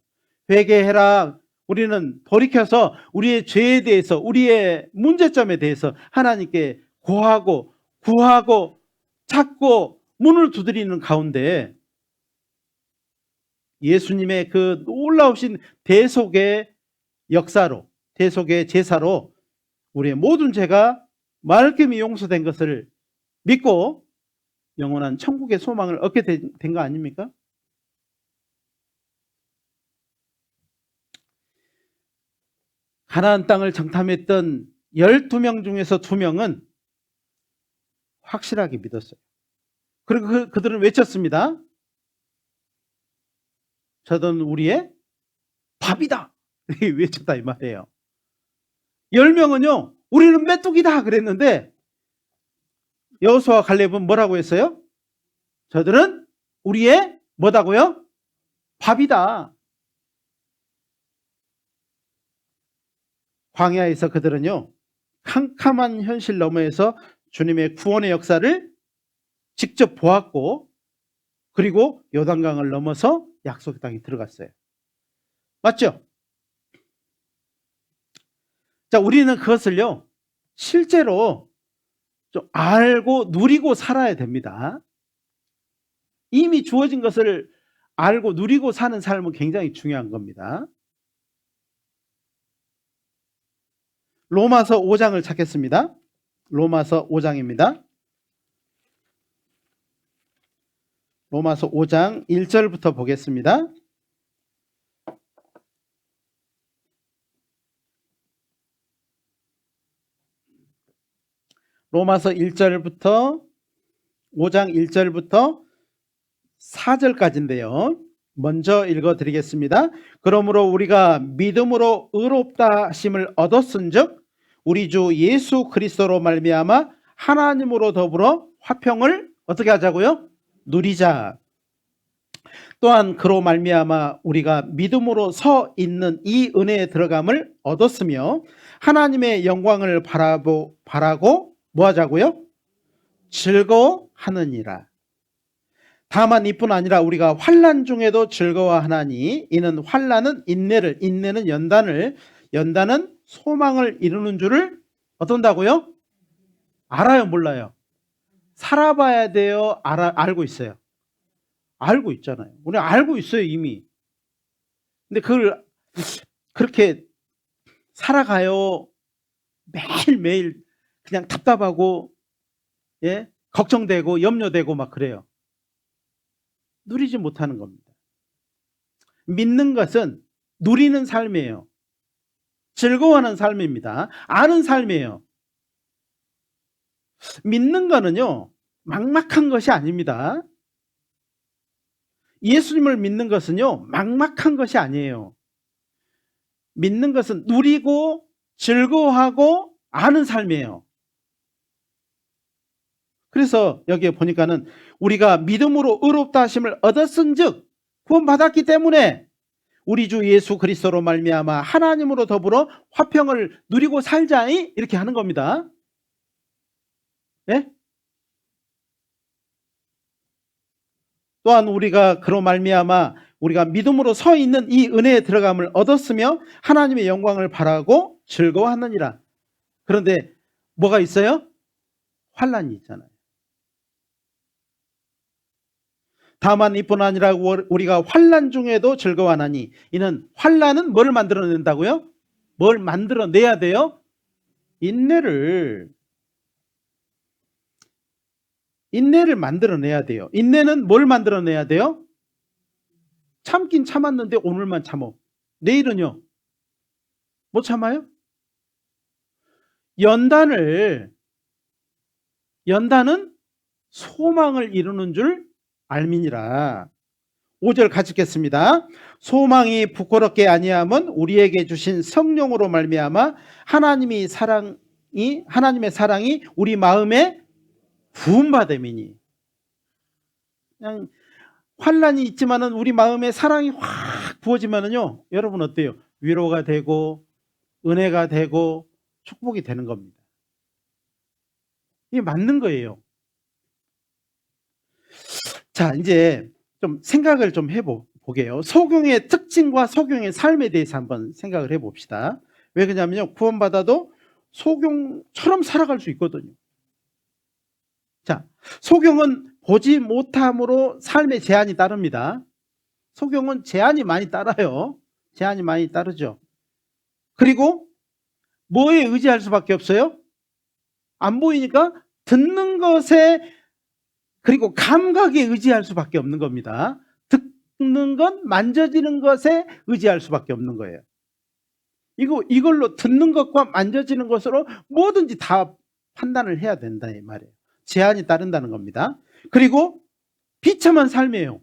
회개해라. 우리는 돌이켜서 우리의 죄에 대해서 우리의 문제점에 대해서 하나님께 고하고 구하고 찾고 문을 두드리는 가운데 예수님의 그 놀라우신 대속의 역사로 대속의 제사로 우리의 모든 죄가 말끔히 용서된 것을 믿고 영원한 천국의 소망을 얻게 된 거 아닙니까? 가나안 땅을 정탐했던 12명 중에서 2명은 확실하게 믿었어요. 그리고 그들은 외쳤습니다. 저는 우리의 밥이다. 외쳤다 이 말이에요. 10명은요 우리는 메뚜기다 그랬는데 여호수아와 갈렙은 뭐라고 했어요? 저들은 우리의 뭐다고요? 밥이다. 광야에서 그들은요 캄캄한 현실 너머에서 주님의 구원의 역사를 직접 보았고 그리고 요단강을 넘어서 약속의 땅에 들어갔어요. 맞죠? 자, 우리는 그것을요 실제로 좀 알고 누리고 살아야 됩니다. 이미 주어진 것을 알고 누리고 사는 삶은 굉장히 중요한 겁니다. 로마서 5장을 찾겠습니다. 로마서 5장입니다. 로마서 5장 1절부터 보겠습니다. 로마서 1절부터 5장 1절부터 4절까지인데요. 먼저 읽어드리겠습니다. 그러므로 우리가 믿음으로 의롭다 하심을 얻었은즉 우리 주 예수 그리스도로 말미암아 하나님으로 더불어 화평을 어떻게 하자고요? 누리자. 또한 그로 말미암아 우리가 믿음으로 서 있는 이 은혜에 들어감을 얻었으며 하나님의 영광을 바라고 뭐 하자고요? 즐거워하느니라. 다만 이뿐 아니라 우리가 환난 중에도 즐거워하나니 이는 환난은 인내를, 인내는 연단을, 연단은 소망을 이루는 줄을 어떤다고요? 알아요, 몰라요? 살아봐야 돼요, 알고 있어요? 알고 있잖아요. 우리 알고 있어요, 이미. 근데 그걸 그렇게 살아가요? 매일매일 그냥 답답하고, 예, 걱정되고 염려되고 막 그래요. 누리지 못하는 겁니다. 믿는 것은 누리는 삶이에요. 즐거워하는 삶입니다. 아는 삶이에요. 믿는 거는요, 막막한 것이 아닙니다. 예수님을 믿는 것은요, 막막한 것이 아니에요. 믿는 것은 누리고 즐거워하고 아는 삶이에요. 그래서 여기에 보니까는 우리가 믿음으로 의롭다 하심을 얻었은즉 구원받았기 때문에 우리 주 예수 그리스도로 말미암아 하나님으로 더불어 화평을 누리고 살자니 이렇게 하는 겁니다. 네? 또한 우리가 그로 말미암아 우리가 믿음으로 서 있는 이 은혜에 들어감을 얻었으며 하나님의 영광을 바라고 즐거워하느니라. 그런데 뭐가 있어요? 환난이 있잖아요. 다만 이뿐 아니라 우리가 환난 중에도 즐거워하나니 이는 환난은 뭘 만들어낸다고요? 뭘 만들어내야 돼요? 인내를 만들어내야 돼요. 인내는 뭘 만들어내야 돼요? 참긴 참았는데 오늘만 참어. 내일은요? 못 참아요? 연단은 소망을 이루는 줄 알미니라. 5절 같이 읽겠습니다. 소망이 부끄럽게 아니함은 우리에게 주신 성령으로 말미암아 하나님의 사랑이 우리 마음에 부음받음이니. 그냥 환난이 있지만은 우리 마음에 사랑이 확 부어지면은요, 여러분 어때요? 위로가 되고 은혜가 되고 축복이 되는 겁니다. 이게 맞는 거예요. 자, 이제 좀 생각을 좀 해보게요. 소경의 특징과 소경의 삶에 대해서 한번 생각을 해봅시다. 왜 그러냐면요, 구원받아도 소경처럼 살아갈 수 있거든요. 자, 소경은 보지 못함으로 삶의 제한이 따릅니다. 소경은 제한이 많이 따라요. 제한이 많이 따르죠. 그리고 뭐에 의지할 수밖에 없어요? 안 보이니까 듣는 것에, 그리고 감각에 의지할 수밖에 없는 겁니다. 듣는 것, 만져지는 것에 의지할 수밖에 없는 거예요. 이걸로 듣는 것과 만져지는 것으로 뭐든지 다 판단을 해야 된다 이 말이에요. 제한이 따른다는 겁니다. 그리고 비참한 삶이에요.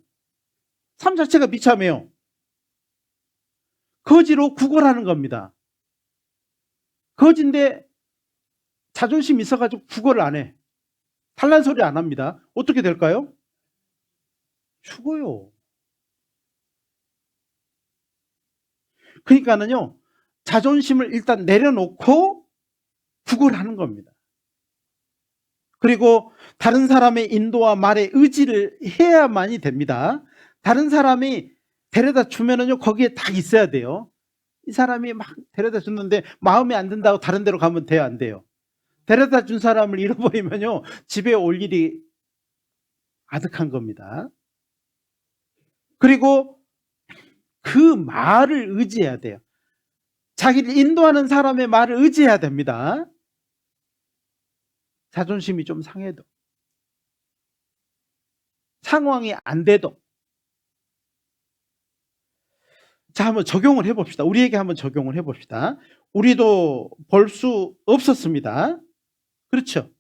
삶 자체가 비참해요. 거지로 구걸하는 겁니다. 거지인데 자존심이 있어가지고 구걸을 안 해. 탈난 소리 안 합니다. 어떻게 될까요? 죽어요. 그러니까는요, 자존심을 일단 내려놓고 구걸하는 겁니다. 그리고 다른 사람의 인도와 말에 의지를 해야만이 됩니다. 다른 사람이 데려다 주면은요, 거기에 딱 있어야 돼요. 이 사람이 막 데려다 줬는데 마음에 안 든다고 다른 데로 가면 돼요, 안 돼요? 데려다 준 사람을 잃어버리면요, 집에 올 일이 아득한 겁니다. 그리고 그 말을 의지해야 돼요. 자기를 인도하는 사람의 말을 의지해야 됩니다. 자존심이 좀 상해도, 상황이 안 돼도. 자, 한번 적용을 해봅시다. 우리에게 한번 적용을 해봅시다. 우리도 볼 수 없었습니다. 그렇죠?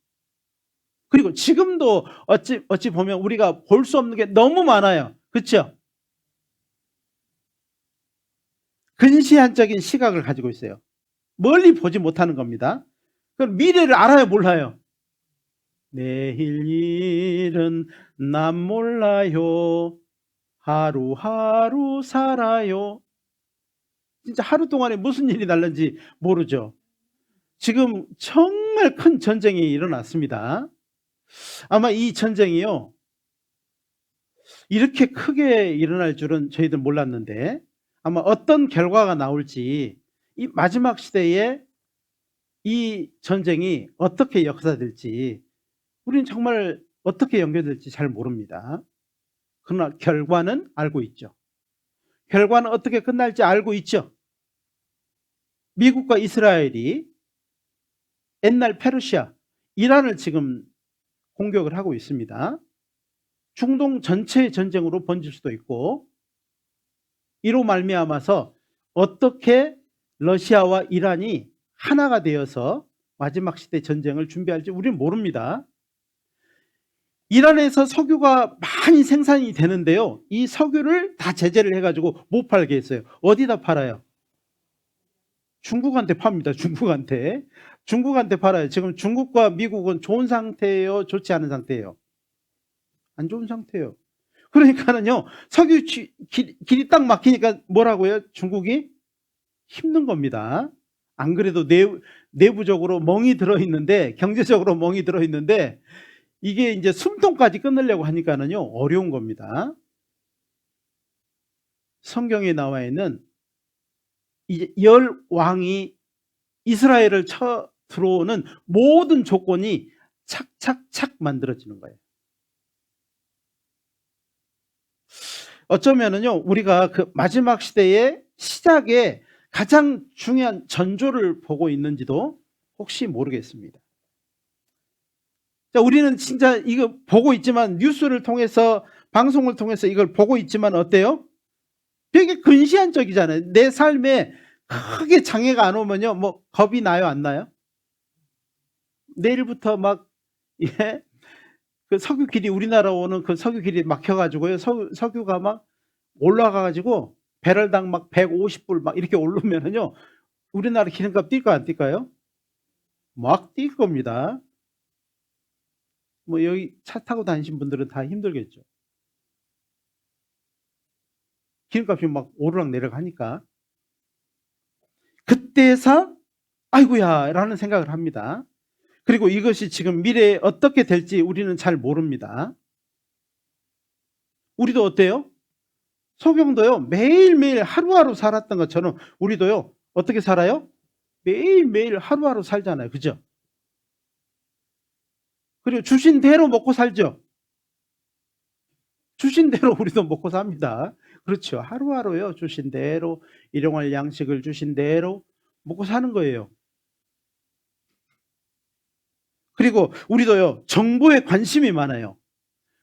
그리고 지금도 어찌 보면 우리가 볼 수 없는 게 너무 많아요. 그렇죠? 근시안적인 시각을 가지고 있어요. 멀리 보지 못하는 겁니다. 그럼 미래를 알아요, 몰라요? 내일 일은 난 몰라요. 하루하루 살아요. 진짜 하루 동안에 무슨 일이 날는지 모르죠. 지금 정말 큰 전쟁이 일어났습니다. 아마 이 전쟁이요, 이렇게 크게 일어날 줄은 저희들 몰랐는데 아마 어떤 결과가 나올지, 이 마지막 시대에 이 전쟁이 어떻게 역사될지 우리는 정말 어떻게 연결될지 잘 모릅니다. 그러나 결과는 알고 있죠. 결과는 어떻게 끝날지 알고 있죠. 미국과 이스라엘이 옛날 페르시아, 이란을 지금 공격을 하고 있습니다. 중동 전체의 전쟁으로 번질 수도 있고, 이로 말미암아서 어떻게 러시아와 이란이 하나가 되어서 마지막 시대 전쟁을 준비할지 우리는 모릅니다. 이란에서 석유가 많이 생산이 되는데요, 이 석유를 다 제재를 해가지고 못 팔게 했어요. 어디다 팔아요? 중국한테 팝니다. 중국한테 팔아요. 지금 중국과 미국은 좋은 상태예요, 좋지 않은 상태예요? 안 좋은 상태예요. 그러니까는요, 석유 길이 딱 막히니까 뭐라고요? 중국이 힘든 겁니다. 안 그래도 내부적으로 멍이 들어있는데, 경제적으로 멍이 들어있는데, 이게 이제 숨통까지 끊으려고 하니까는요, 어려운 겁니다. 성경에 나와 있는 이제 열 왕이 이스라엘을 쳐 들어오는 모든 조건이 착착착 만들어지는 거예요. 어쩌면은요, 우리가 그 마지막 시대의 시작에 가장 중요한 전조를 보고 있는지도 혹시 모르겠습니다. 자, 우리는 진짜 이거 보고 있지만, 뉴스를 통해서, 방송을 통해서 이걸 보고 있지만 어때요? 되게 근시안적이잖아요. 내 삶에 크게 장애가 안 오면요, 뭐 겁이 나요, 안 나요? 내일부터 막, 예, 그 석유 길이, 우리나라 오는 그 석유 길이 막혀가지고요, 석유가 막 올라가가지고 배럴당 막 150불 막 이렇게 오르면은요, 우리나라 기름값 뛸까 안 뛸까요? 막 뛸 겁니다. 뭐 여기 차 타고 다니신 분들은 다 힘들겠죠. 기름값이 막 오르락내리락 하니까. 그때서 아이고야 라는 생각을 합니다. 그리고 이것이 지금 미래에 어떻게 될지 우리는 잘 모릅니다. 우리도 어때요? 소경도요, 매일매일 하루하루 살았던 것처럼 우리도요, 어떻게 살아요? 매일매일 하루하루 살잖아요. 그죠? 그리고 주신 대로 먹고 살죠. 주신 대로 우리도 먹고 삽니다. 그렇죠. 하루하루요, 주신 대로, 일용할 양식을 주신 대로 먹고 사는 거예요. 그리고 우리도요, 정보에 관심이 많아요.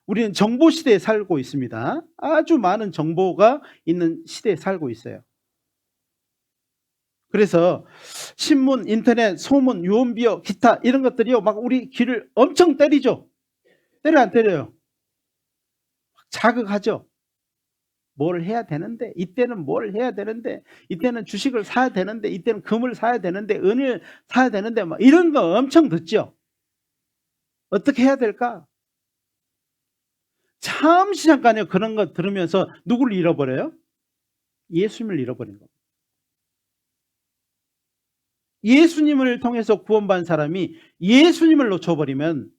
우리는 정보 시대에 살고 있습니다. 아주 많은 정보가 있는 시대에 살고 있어요. 그래서 신문, 인터넷, 소문, 유언비어, 기타 이런 것들이요, 막 우리 귀를 엄청 때리죠. 때려 안 때려요? 자극하죠. 뭘 해야 되는데, 이때는 뭘 해야 되는데, 이때는 주식을 사야 되는데, 이때는 금을 사야 되는데, 은을 사야 되는데, 막 이런 거 엄청 듣죠. 어떻게 해야 될까? 잠시 잠깐요, 그런 거 들으면서 누구를 잃어버려요? 예수님을 잃어버린 겁니다. 예수님을 통해서 구원받은 사람이 예수님을 놓쳐버리면,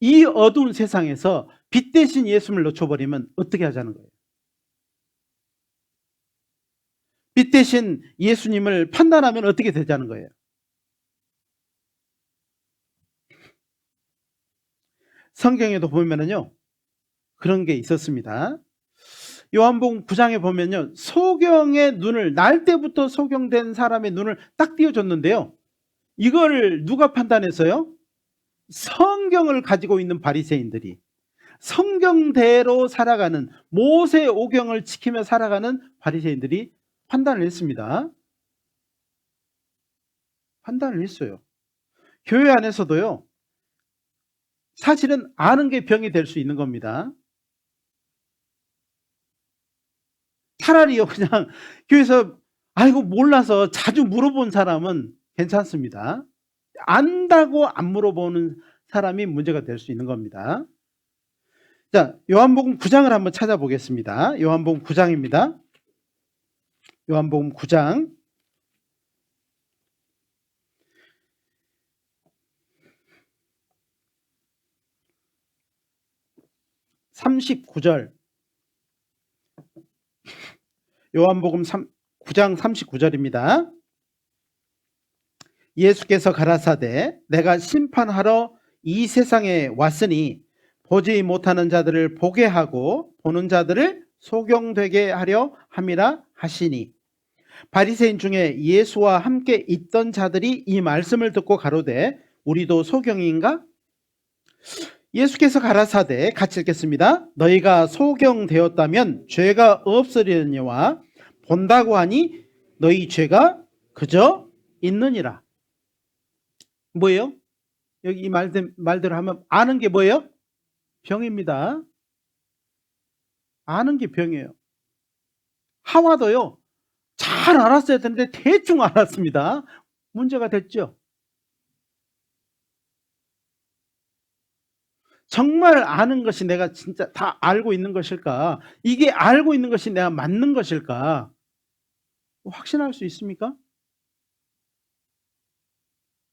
이 어두운 세상에서 빛 대신 예수님을 놓쳐버리면 어떻게 하자는 거예요? 빛 대신 예수님을 판단하면 어떻게 되자는 거예요? 성경에도 보면은요, 그런 게 있었습니다. 요한복음 9장에 보면요, 소경의 눈을, 날 때부터 소경된 사람의 눈을 딱 띄워줬는데요, 이걸 누가 판단했어요? 성경을 가지고 있는 바리새인들이, 성경대로 살아가는, 모세 오경을 지키며 살아가는 바리새인들이 판단을 했습니다. 판단을 했어요. 교회 안에서도요, 사실은 아는 게 병이 될 수 있는 겁니다. 차라리요, 그냥 교회에서 아이고 몰라서 자주 물어본 사람은 괜찮습니다. 안다고 안 물어보는 사람이 문제가 될 수 있는 겁니다. 자, 요한복음 9장을 한번 찾아보겠습니다. 요한복음 9장입니다. 요한복음 9장 39절. 요한복음 9장 39절입니다. 예수께서 가라사대 내가 심판하러 이 세상에 왔으니 보지 못하는 자들을 보게 하고 보는 자들을 소경되게 하려 함이라 하시니, 바리새인 중에 예수와 함께 있던 자들이 이 말씀을 듣고 가로되 우리도 소경인가? 예수께서 가라사대 같이 읽겠습니다. 너희가 소경되었다면 죄가 없으려니와 본다고 하니 너희 죄가 그저 있느니라. 뭐예요? 여기 이 말대로 하면 아는 게 뭐예요? 병입니다. 아는 게 병이에요. 하와도요, 잘 알았어야 되는데 대충 알았습니다. 문제가 됐죠. 정말 아는 것이 내가 진짜 다 알고 있는 것일까? 이게 알고 있는 것이 내가 맞는 것일까? 확신할 수 있습니까?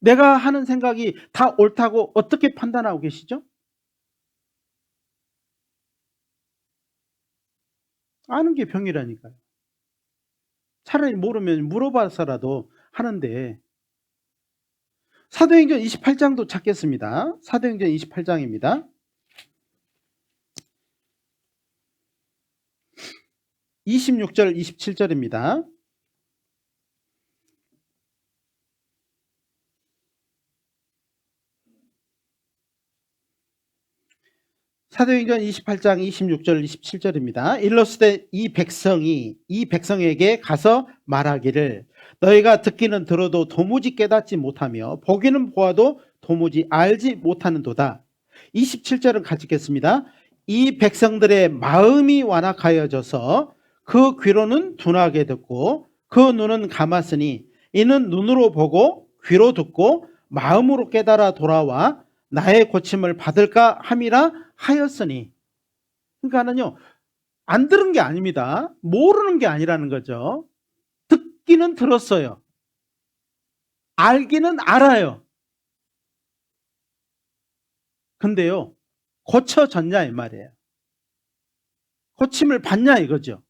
내가 하는 생각이 다 옳다고 어떻게 판단하고 계시죠? 아는 게 병이라니까요. 차라리 모르면 물어봐서라도 하는데. 사도행전 28장도 찾겠습니다. 사도행전 28장입니다. 26절 27절입니다. 사도행전 28장 26절 27절입니다. 일러스되 이 백성에게 가서 말하기를 너희가 듣기는 들어도 도무지 깨닫지 못하며 보기는 보아도 도무지 알지 못하는도다. 27절은 같이 읽겠습니다. 이 백성들의 마음이 완악하여져서 그 귀로는 둔하게 듣고 그 눈은 감았으니 이는 눈으로 보고 귀로 듣고 마음으로 깨달아 돌아와 나의 고침을 받을까 함이라 하였으니. 그러니까는요, 안 들은 게 아닙니다. 모르는 게 아니라는 거죠. 듣기는 들었어요. 알기는 알아요. 근데요, 고쳐졌냐 이 말이에요. 고침을 받냐 이거죠.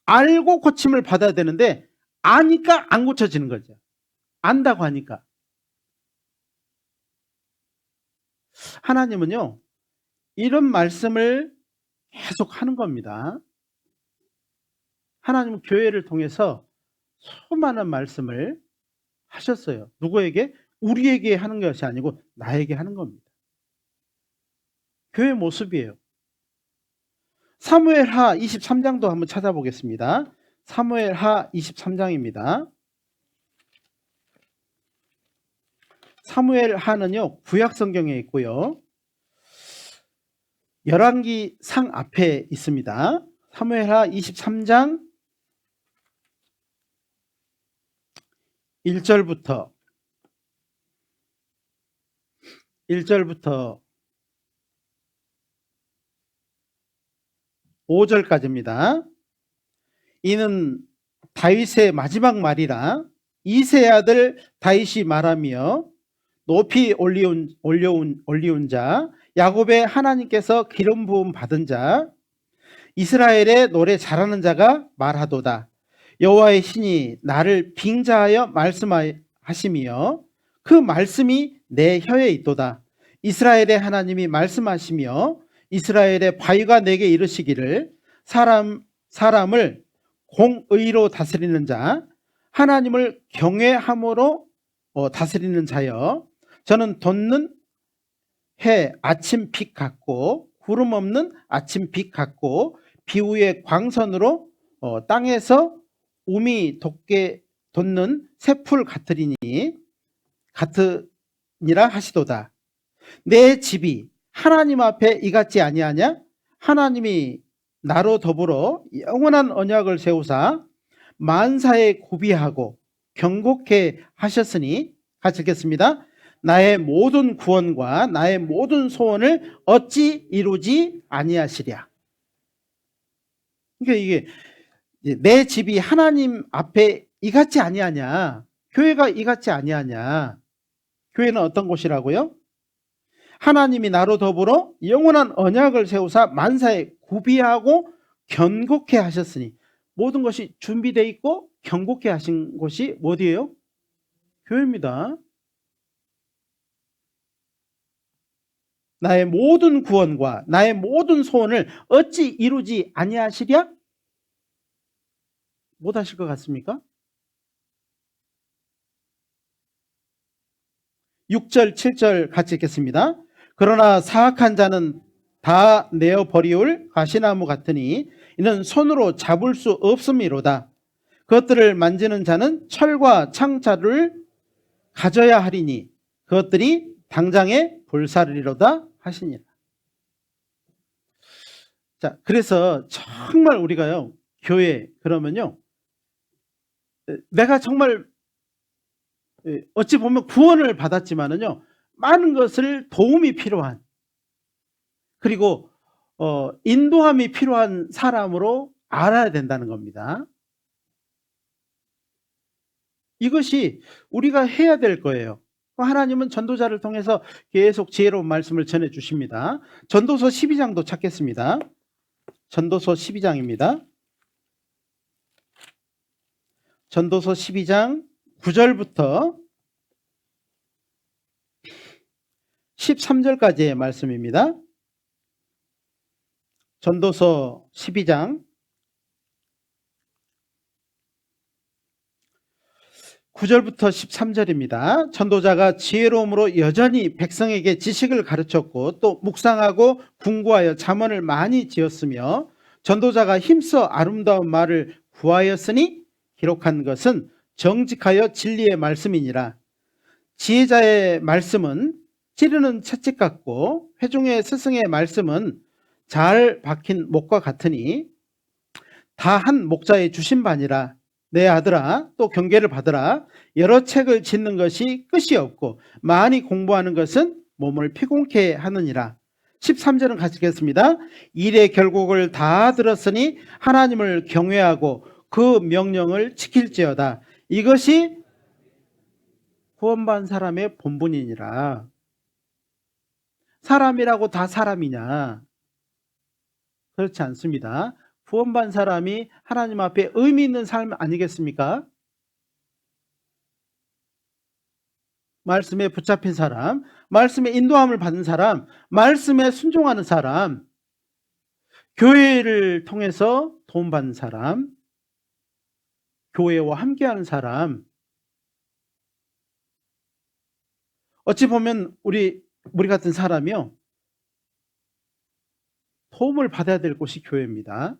알고 고침을 받아야 되는데 아니까 안 고쳐지는 거죠. 안다고 하니까. 하나님은요, 이런 말씀을 계속 하는 겁니다. 하나님은 교회를 통해서 수많은 말씀을 하셨어요. 누구에게? 우리에게 하는 것이 아니고 나에게 하는 겁니다. 교회 모습이에요. 사무엘하 23장도 한번 찾아보겠습니다. 사무엘하 23장입니다. 사무엘하는요, 구약 성경에 있고요. 열왕기 상 앞에 있습니다. 사무엘하 23장 1절부터 5절까지입니다. 이는 다윗의 마지막 말이라 이새의 아들 다윗이 말하며 높이 올리운 자 야곱의 하나님께서 기름 부음 받은 자 이스라엘의 노래 잘하는 자가 말하도다. 여호와의 신이 나를 빙자하여 말씀하시며 그 말씀이 내 혀에 있도다. 이스라엘의 하나님이 말씀하시며 이스라엘의 바위가 내게 이르시기를 사람을 공의로 다스리는 자 하나님을 경외함으로 다스리는 자여 저는 돋는 해 아침 빛 같고 구름 없는 아침 빛 같고 비후의 광선으로 땅에서 우미 돋게 돋는 새풀 같으니라 하시도다. 내 집이 하나님 앞에 이같지 아니하냐? 하나님이 나로 더불어 영원한 언약을 세우사 만사에 구비하고 경고케 하셨으니 같이 읽겠습니다. 나의 모든 구원과 나의 모든 소원을 어찌 이루지 아니하시랴. 그러니까 이게 내 집이 하나님 앞에 이같지 아니하냐? 교회가 이같지 아니하냐? 교회는 어떤 곳이라고요? 하나님이 나로 더불어 영원한 언약을 세우사 만사에 구비하고 견고케 하셨으니 모든 것이 준비되어 있고 견고케 하신 곳이 어디예요? 교회입니다. 나의 모든 구원과 나의 모든 소원을 어찌 이루지 아니하시랴? 못하실 것 같습니까? 6절, 7절 같이 읽겠습니다. 그러나 사악한 자는 다 내어 버리울 가시나무 같으니 이는 손으로 잡을 수 없음이로다. 그것들을 만지는 자는 철과 창자를 가져야 하리니 그것들이 당장에 불사르리로다 하시니라. 자, 그래서 정말 우리가요, 교회 그러면요, 내가 정말 어찌 보면 구원을 받았지만은요, 많은 것을 도움이 필요한, 그리고 인도함이 필요한 사람으로 알아야 된다는 겁니다. 이것이 우리가 해야 될 거예요. 하나님은 전도자를 통해서 계속 지혜로운 말씀을 전해 주십니다. 전도서 12장도 찾겠습니다. 전도서 12장입니다. 전도서 12장 9절부터 13절까지의 말씀입니다. 전도서 12장 9절부터 13절입니다. 전도자가 지혜로움으로 여전히 백성에게 지식을 가르쳤고 또 묵상하고 궁구하여 잠언을 많이 지었으며 전도자가 힘써 아름다운 말을 구하였으니 기록한 것은 정직하여 진리의 말씀이니라. 지혜자의 말씀은 찌르는 채찍 같고 회중의 스승의 말씀은 잘 박힌 목과 같으니 다 한 목자의 주신 바니라. 내 아들아, 또 경계를 받으라. 여러 책을 짓는 것이 끝이 없고 많이 공부하는 것은 몸을 피곤케 하느니라. 13절은 같이 읽겠습니다. 일의 결국을 다 들었으니 하나님을 경외하고 그 명령을 지킬지어다. 이것이 구원받은 사람의 본분이니라. 사람이라고 다 사람이냐? 그렇지 않습니다. 구원받은 사람이 하나님 앞에 의미 있는 삶 아니겠습니까? 말씀에 붙잡힌 사람, 말씀에 인도함을 받은 사람, 말씀에 순종하는 사람, 교회를 통해서 도움받는 사람, 교회와 함께하는 사람. 어찌 보면 우리 같은 사람이요, 도움을 받아야 될 곳이 교회입니다.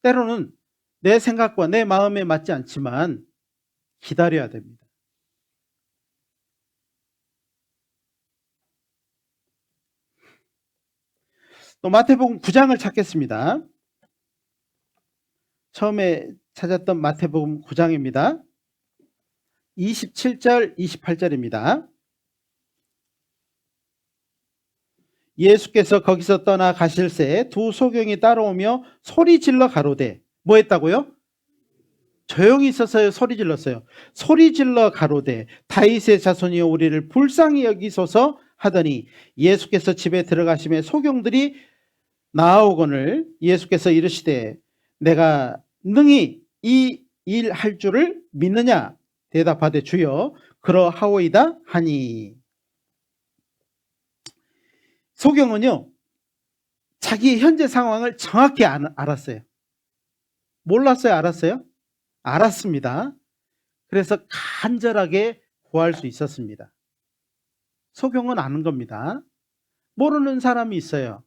때로는 내 생각과 내 마음에 맞지 않지만 기다려야 됩니다. 또 마태복음 9장을 찾겠습니다. 처음에 찾았던 마태복음 9장입니다. 27절, 28절입니다. 예수께서 거기서 떠나 가실새 두 소경이 따라오며 소리 질러 가로되, 뭐 했다고요? 조용히 있어서 소리 질렀어요. 소리 질러 가로되 다윗의 자손이여 우리를 불쌍히 여기소서 하더니 예수께서 집에 들어가시매 소경들이 나아오거늘 예수께서 이르시되 내가 능히 이 일 할 줄을 믿느냐? 대답하되 주여 그러하오이다 하니. 소경은요, 자기 현재 상황을 정확히 알았어요. 몰랐어요? 알았어요? 알았습니다. 그래서 간절하게 구할 수 있었습니다. 소경은 아는 겁니다. 모르는 사람이 있어요.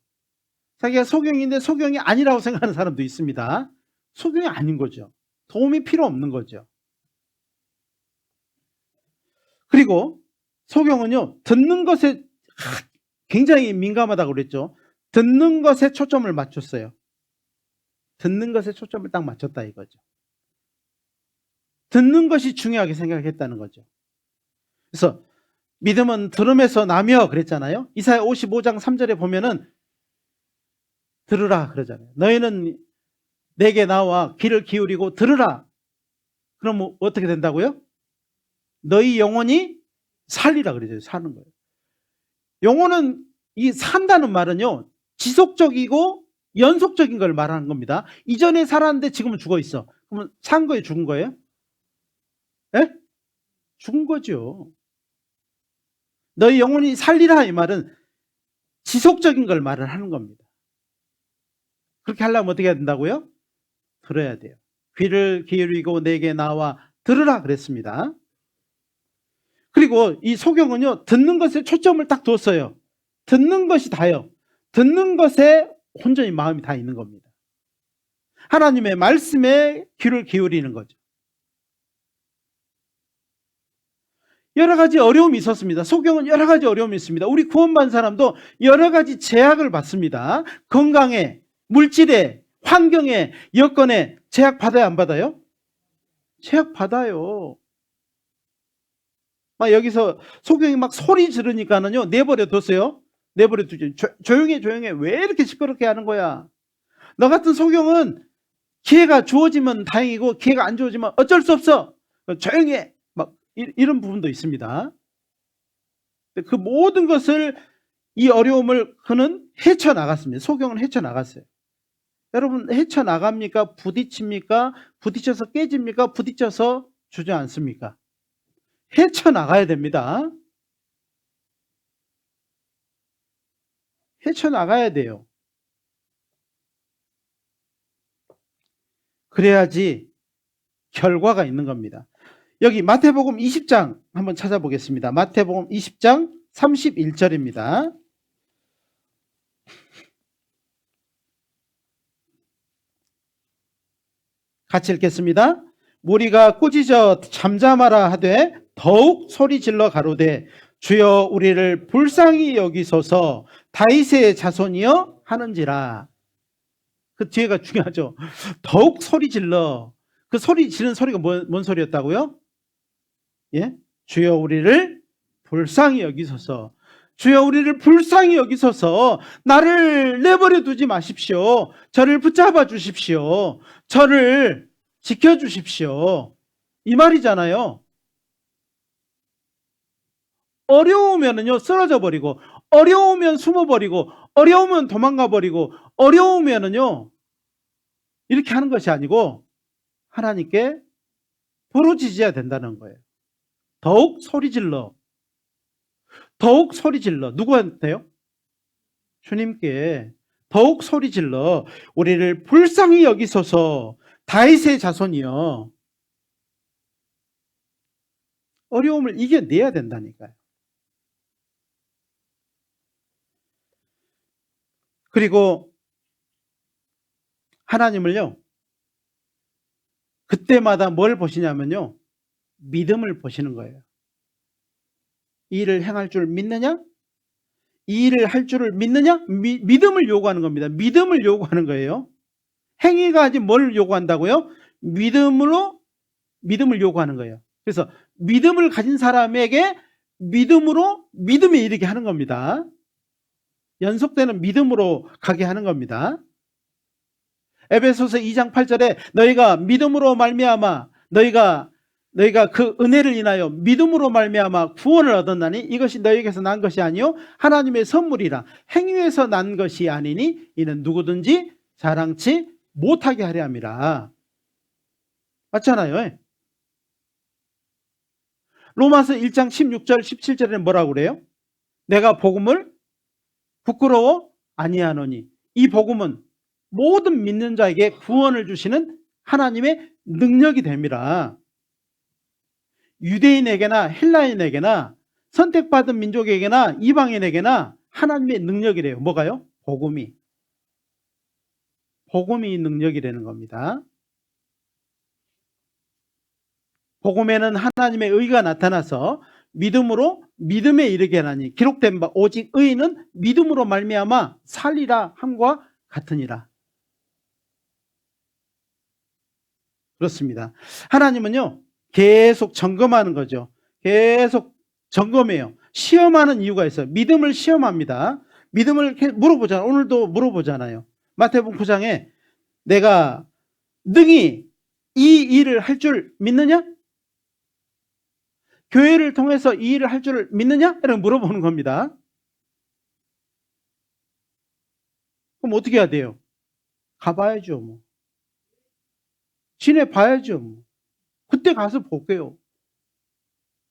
자기가 소경인데 소경이 아니라고 생각하는 사람도 있습니다. 소경이 아닌 거죠. 도움이 필요 없는 거죠. 그리고 소경은요, 듣는 것에 굉장히 민감하다고 그랬죠. 듣는 것에 초점을 맞췄어요. 듣는 것에 초점을 딱 맞췄다 이거죠. 듣는 것이 중요하게 생각했다는 거죠. 그래서 믿음은 들음에서 나며 그랬잖아요. 이사야 55장 3절에 보면은 들으라 그러잖아요. 너희는 내게 나와 귀를 기울이고 들으라. 그럼 어떻게 된다고요? 너희 영혼이 살리라 그러죠. 사는 거예요. 영혼은 이 산다는 말은요, 지속적이고 연속적인 걸 말하는 겁니다. 이전에 살았는데 지금은 죽어 있어. 그러면 산 거예요, 죽은 거예요? 예? 죽은 거죠. 너희 영혼이 살리라 이 말은 지속적인 걸 말을 하는 겁니다. 그렇게 하려면 어떻게 해야 된다고요? 들어야 돼요. 귀를 기울이고 내게 나와 들으라 그랬습니다. 그리고 이 소경은요, 듣는 것에 초점을 딱 뒀어요. 듣는 것이 다요. 듣는 것에 온전히 마음이 다 있는 겁니다. 하나님의 말씀에 귀를 기울이는 거죠. 여러 가지 어려움이 있었습니다. 소경은 여러 가지 어려움이 있습니다. 우리 구원받은 사람도 여러 가지 제약을 받습니다. 건강에, 물질에, 환경에, 여건에 제약 받아야 안 받아요? 제약 받아요. 막 여기서 소경이 막 소리 지르니까는요, 내버려 뒀어요. 내버려 두죠. 조용해, 조용해. 왜 이렇게 시끄럽게 하는 거야? 너 같은 소경은 기회가 주어지면 다행이고 기회가 안 주어지면 어쩔 수 없어. 조용히 해. 막 이런 부분도 있습니다. 그 모든 것을, 이 어려움을 그는 헤쳐나갔습니다. 소경은 헤쳐나갔어요. 여러분, 헤쳐나갑니까? 부딪힙니까? 부딪혀서 깨집니까? 부딪혀서 주저앉습니까? 헤쳐나가야 됩니다. 헤쳐나가야 돼요. 그래야지 결과가 있는 겁니다. 여기 마태복음 20장 한번 찾아보겠습니다. 마태복음 20장 31절입니다. 같이 읽겠습니다. 무리가 꾸짖어 잠잠하라 하되 더욱 소리질러 가로되 주여 우리를 불쌍히 여기소서 다윗의 자손이여 하는지라. 그 뒤에가 중요하죠. 더욱 소리질러. 그 소리 지르는 소리가 뭔 소리였다고요? 예? 주여 우리를 불쌍히 여기소서. 주여 우리를 불쌍히 여기소서. 나를 내버려 두지 마십시오. 저를 붙잡아 주십시오. 저를 지켜 주십시오. 이 말이잖아요. 어려우면은요, 쓰러져 버리고, 어려우면 숨어 버리고, 어려우면 도망가 버리고, 어려우면은요, 이렇게 하는 것이 아니고 하나님께 부르짖어야 된다는 거예요. 더욱 소리질러. 더욱 소리질러. 누구한테요? 주님께 더욱 소리질러 우리를 불쌍히 여기소서 다윗의 자손이여. 어려움을 이겨내야 된다니까요. 그리고 하나님을요, 그때마다 뭘 보시냐면요, 믿음을 보시는 거예요. 이 일을 행할 줄 믿느냐? 이 일을 할 줄을 믿느냐? 믿음을 요구하는 겁니다. 믿음을 요구하는 거예요. 행위가 아직 뭘 요구한다고요? 믿음을 요구하는 거예요. 그래서 믿음을 가진 사람에게 믿음으로 믿음에 이르게 하는 겁니다. 연속되는 믿음으로 가게 하는 겁니다. 에베소서 2장 8절에 너희가 믿음으로 말미암아 너희가 그 은혜를 인하여 믿음으로 말미암아 구원을 얻었나니 이것이 너희에게서 난 것이 아니요 하나님의 선물이라. 행위에서 난 것이 아니니 이는 누구든지 자랑치 못하게 하려 함이라. 맞잖아요. 로마서 1장 16절 17절에는 뭐라고 그래요? 내가 복음을 부끄러워 아니하노니. 이 복음은 모든 믿는 자에게 구원을 주시는 하나님의 능력이 됩니다. 유대인에게나 헬라인에게나 선택받은 민족에게나 이방인에게나 하나님의 능력이래요. 뭐가요? 복음이 능력이라는 겁니다. 복음에는 하나님의 의가 나타나서 믿음에 이르게 하나니 기록된 바 오직 의인은 믿음으로 말미암아 살리라 함과 같으니라. 그렇습니다. 하나님은요 계속 점검하는 거죠. 계속 점검해요. 시험하는 이유가 있어요. 믿음을 시험합니다. 믿음을 물어보잖아요. 오늘도 물어보잖아요. 마태복음 9장에 내가 능히 이 일을 할 줄 믿느냐? 교회를 통해서 이 일을 할 줄 믿느냐? 이렇게 물어보는 겁니다. 그럼 어떻게 해야 돼요? 가봐야죠. 뭐. 지내봐야죠. 뭐. 그때 가서 볼게요.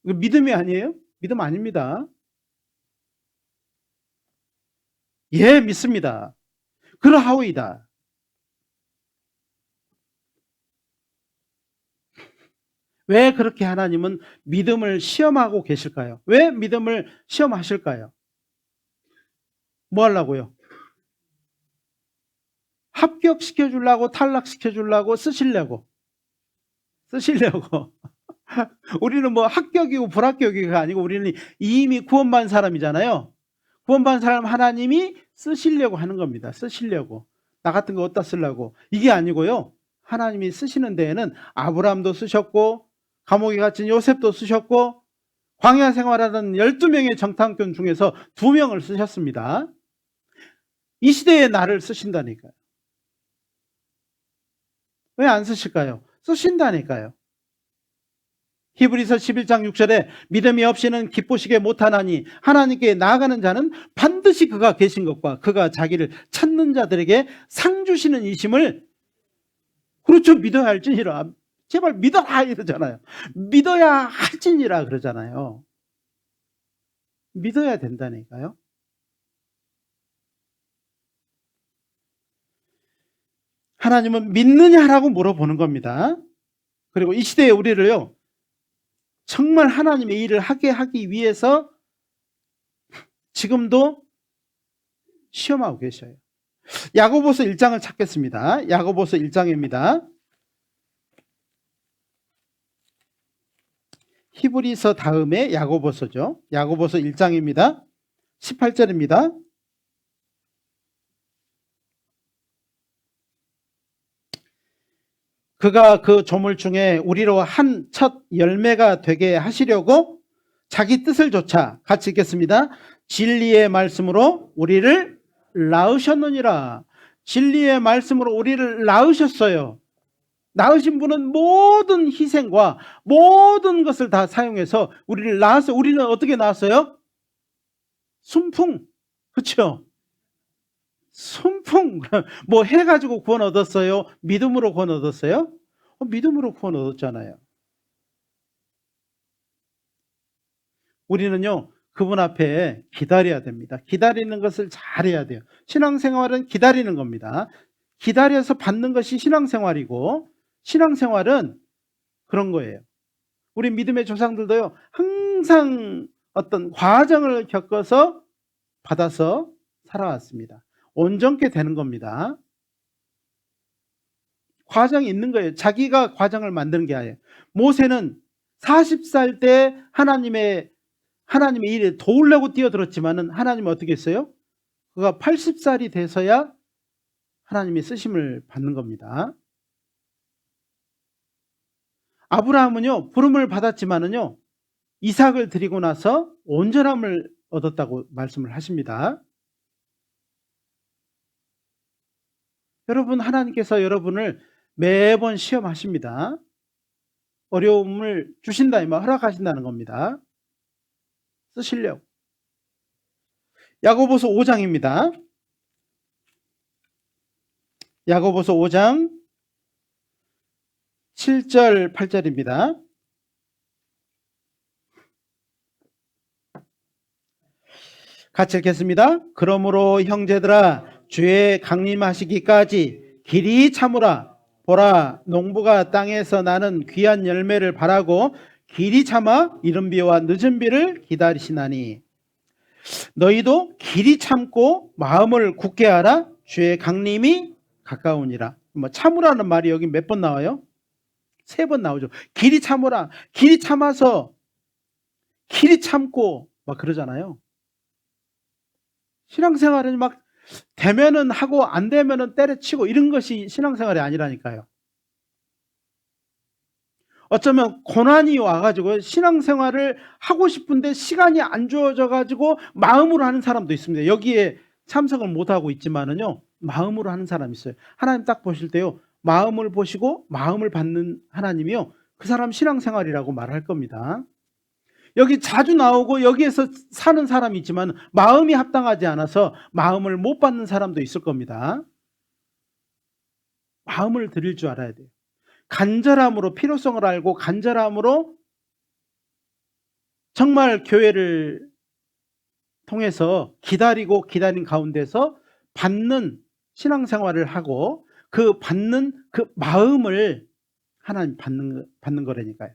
이거 믿음이 아니에요? 믿음 아닙니다. 예, 믿습니다. 그러하오이다. 왜 그렇게 하나님은 믿음을 시험하고 계실까요? 왜 믿음을 시험하실까요? 뭐 하려고요? 합격시켜 주려고, 탈락시켜 주려고, 쓰시려고. 우리는 뭐 합격이고 불합격이가 아니고 우리는 이미 구원받은 사람이잖아요. 구원받은 사람 하나님이 쓰시려고 하는 겁니다. 쓰시려고. 나 같은 거 어디다 쓰려고. 이게 아니고요. 하나님이 쓰시는 데에는 아브라함도 쓰셨고, 감옥에 갇힌 요셉도 쓰셨고, 광야 생활하는 12명의 정탐꾼 중에서 2명을 쓰셨습니다. 이 시대에 나를 쓰신다니까요. 왜 안 쓰실까요? 쓰신다니까요. 히브리서 11장 6절에 믿음이 없이는 기쁘시게 못하나니 하나님께 나아가는 자는 반드시 그가 계신 것과 그가 자기를 찾는 자들에게 상 주시는 이심을, 그렇죠, 믿어야 할지니라. 제발 믿어라 이러잖아요. 믿어야 할지니라 그러잖아요. 믿어야 된다니까요. 하나님은 믿느냐라고 물어보는 겁니다. 그리고 이 시대에 우리를요, 정말 하나님의 일을 하게 하기 위해서 지금도 시험하고 계셔요. 야고보서 1장을 찾겠습니다. 야고보서 1장입니다. 히브리서 다음에 야고보서죠. 야고보서 1장입니다. 18절입니다. 그가 그 조물 중에 우리로 한 첫 열매가 되게 하시려고 자기 뜻을 조차, 같이 읽겠습니다. 진리의 말씀으로 우리를 낳으셨느니라. 진리의 말씀으로 우리를 낳으셨어요. 낳으신 분은 모든 희생과 모든 것을 다 사용해서 우리를 낳았어요. 우리는 어떻게 낳았어요? 순풍. 그렇죠? 순풍. 뭐 해가지고 구원 얻었어요? 믿음으로 구원 얻었어요? 믿음으로 구원 얻었잖아요. 우리는요, 그분 앞에 기다려야 됩니다. 기다리는 것을 잘해야 돼요. 신앙생활은 기다리는 겁니다. 기다려서 받는 것이 신앙생활이고, 신앙생활은 그런 거예요. 우리 믿음의 조상들도요, 항상 어떤 과정을 겪어서 받아서 살아왔습니다. 온전케 되는 겁니다. 과정이 있는 거예요. 자기가 과정을 만드는 게 아니에요. 모세는 40살 때 하나님의 일에 도우려고 뛰어들었지만은 하나님은 어떻게 했어요? 그가 80살이 돼서야 하나님이 쓰심을 받는 겁니다. 아브라함은요, 부름을 받았지만은요, 이삭을 드리고 나서 온전함을 얻었다고 말씀을 하십니다. 여러분, 하나님께서 여러분을 매번 시험하십니다. 어려움을 주신다, 이 말, 허락하신다는 겁니다. 쓰시려고. 야고보서 5장입니다. 야고보서 5장 7절 8절입니다. 같이 읽겠습니다. 그러므로 형제들아, 주의 강림하시기까지 길이 참으라. 보라, 농부가 땅에서 나는 귀한 열매를 바라고 길이 참아 이른 비와 늦은 비를 기다리시나니 너희도 길이 참고 마음을 굳게 하라. 주의 강림이 가까우니라. 뭐 참으라는 말이 여기 몇 번 나와요? 3번 나오죠. 길이 참으라. 길이 참아서 길이 참고 막 그러잖아요. 신앙생활은 막 되면은 하고 안 되면은 때려치고 이런 것이 신앙생활이 아니라니까요. 어쩌면 고난이 와가지고 신앙생활을 하고 싶은데 시간이 안 주어져 가지고 마음으로 하는 사람도 있습니다. 여기에 참석을 못하고 있지만은요, 마음으로 하는 사람이 있어요. 하나님 딱 보실 때요, 마음을 보시고 마음을 받는 하나님이요, 그 사람 신앙생활이라고 말할 겁니다. 여기 자주 나오고 여기에서 사는 사람이 있지만 마음이 합당하지 않아서 마음을 못 받는 사람도 있을 겁니다. 마음을 드릴 줄 알아야 돼요. 간절함으로, 필요성을 알고 간절함으로 정말 교회를 통해서 기다리고 기다린 가운데서 받는 신앙생활을 하고 그 받는 그 마음을 하나님 받는 거라니까요.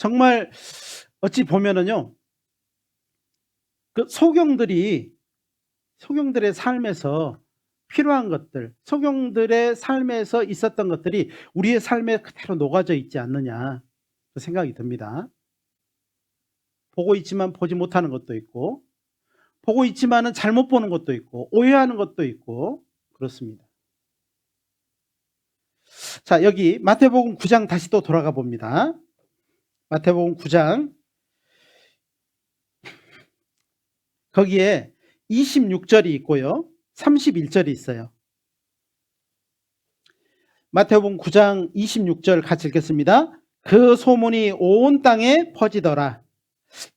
정말 어찌 보면은요, 그 소경들의 삶에서 필요한 것들, 소경들의 삶에서 있었던 것들이 우리의 삶에 그대로 녹아져 있지 않느냐 그 생각이 듭니다. 보고 있지만 보지 못하는 것도 있고, 보고 있지만은 잘못 보는 것도 있고, 오해하는 것도 있고, 그렇습니다. 자, 여기 마태복음 9장 다시 또 돌아가 봅니다. 마태복음 9장, 거기에 26절이 있고요, 31절이 있어요. 마태복음 9장 26절 같이 읽겠습니다. 그 소문이 온 땅에 퍼지더라.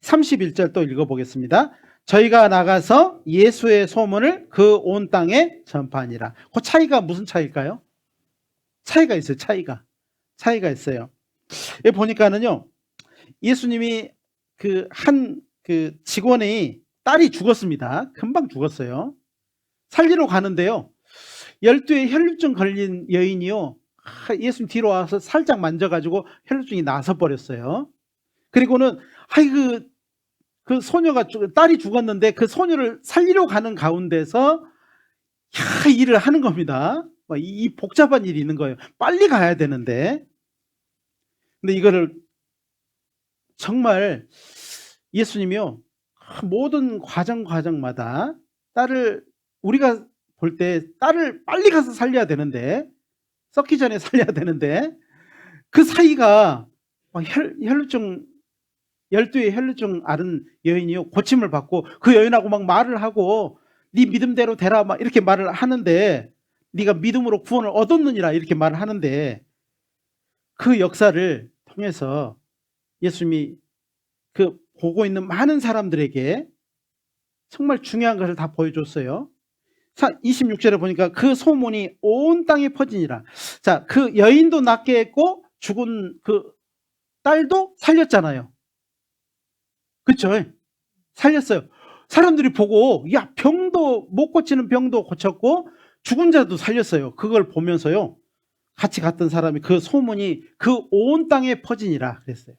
31절 또 읽어보겠습니다. 저희가 나가서 예수의 소문을 그 온 땅에 전파하니라. 그 차이가 무슨 차이일까요? 차이가 있어요. 차이가 있어요. 여기 보니까는요, 예수님이 그 직원의 딸이 죽었습니다. 금방 죽었어요. 살리러 가는데요, 12에 혈루증 걸린 여인이요, 예수님 뒤로 와서 살짝 만져가지고 혈루증이 나서 버렸어요. 그리고는 그 소녀가 딸이 죽었는데 그 소녀를 살리러 가는 가운데서 일을 하는 겁니다. 이 복잡한 일이 있는 거예요. 빨리 가야 되는데. 근데 이거를 정말 예수님이요, 모든 과정마다 우리가 볼 때 딸을 빨리 가서 살려야 되는데, 썩기 전에 살려야 되는데, 그 사이가 혈루증 12의 혈루증 앓은 여인이요, 고침을 받고 그 여인하고 막 말을 하고, 네 믿음대로 되라 막 이렇게 말을 하는데, 네가 믿음으로 구원을 얻었느니라 이렇게 말을 하는데, 그 역사를 통해서 예수님이 그 보고 있는 많은 사람들에게 정말 중요한 것을 다 보여줬어요. 26절에 보니까 그 소문이 온 땅에 퍼지니라. 자, 그 여인도 낫게 했고 죽은 그 딸도 살렸잖아요. 그렇죠? 살렸어요. 사람들이 보고, 야, 병도 못 고치는 병도 고쳤고 죽은 자도 살렸어요. 그걸 보면서요, 같이 갔던 사람이 그 소문이 그 온 땅에 퍼지니라 그랬어요.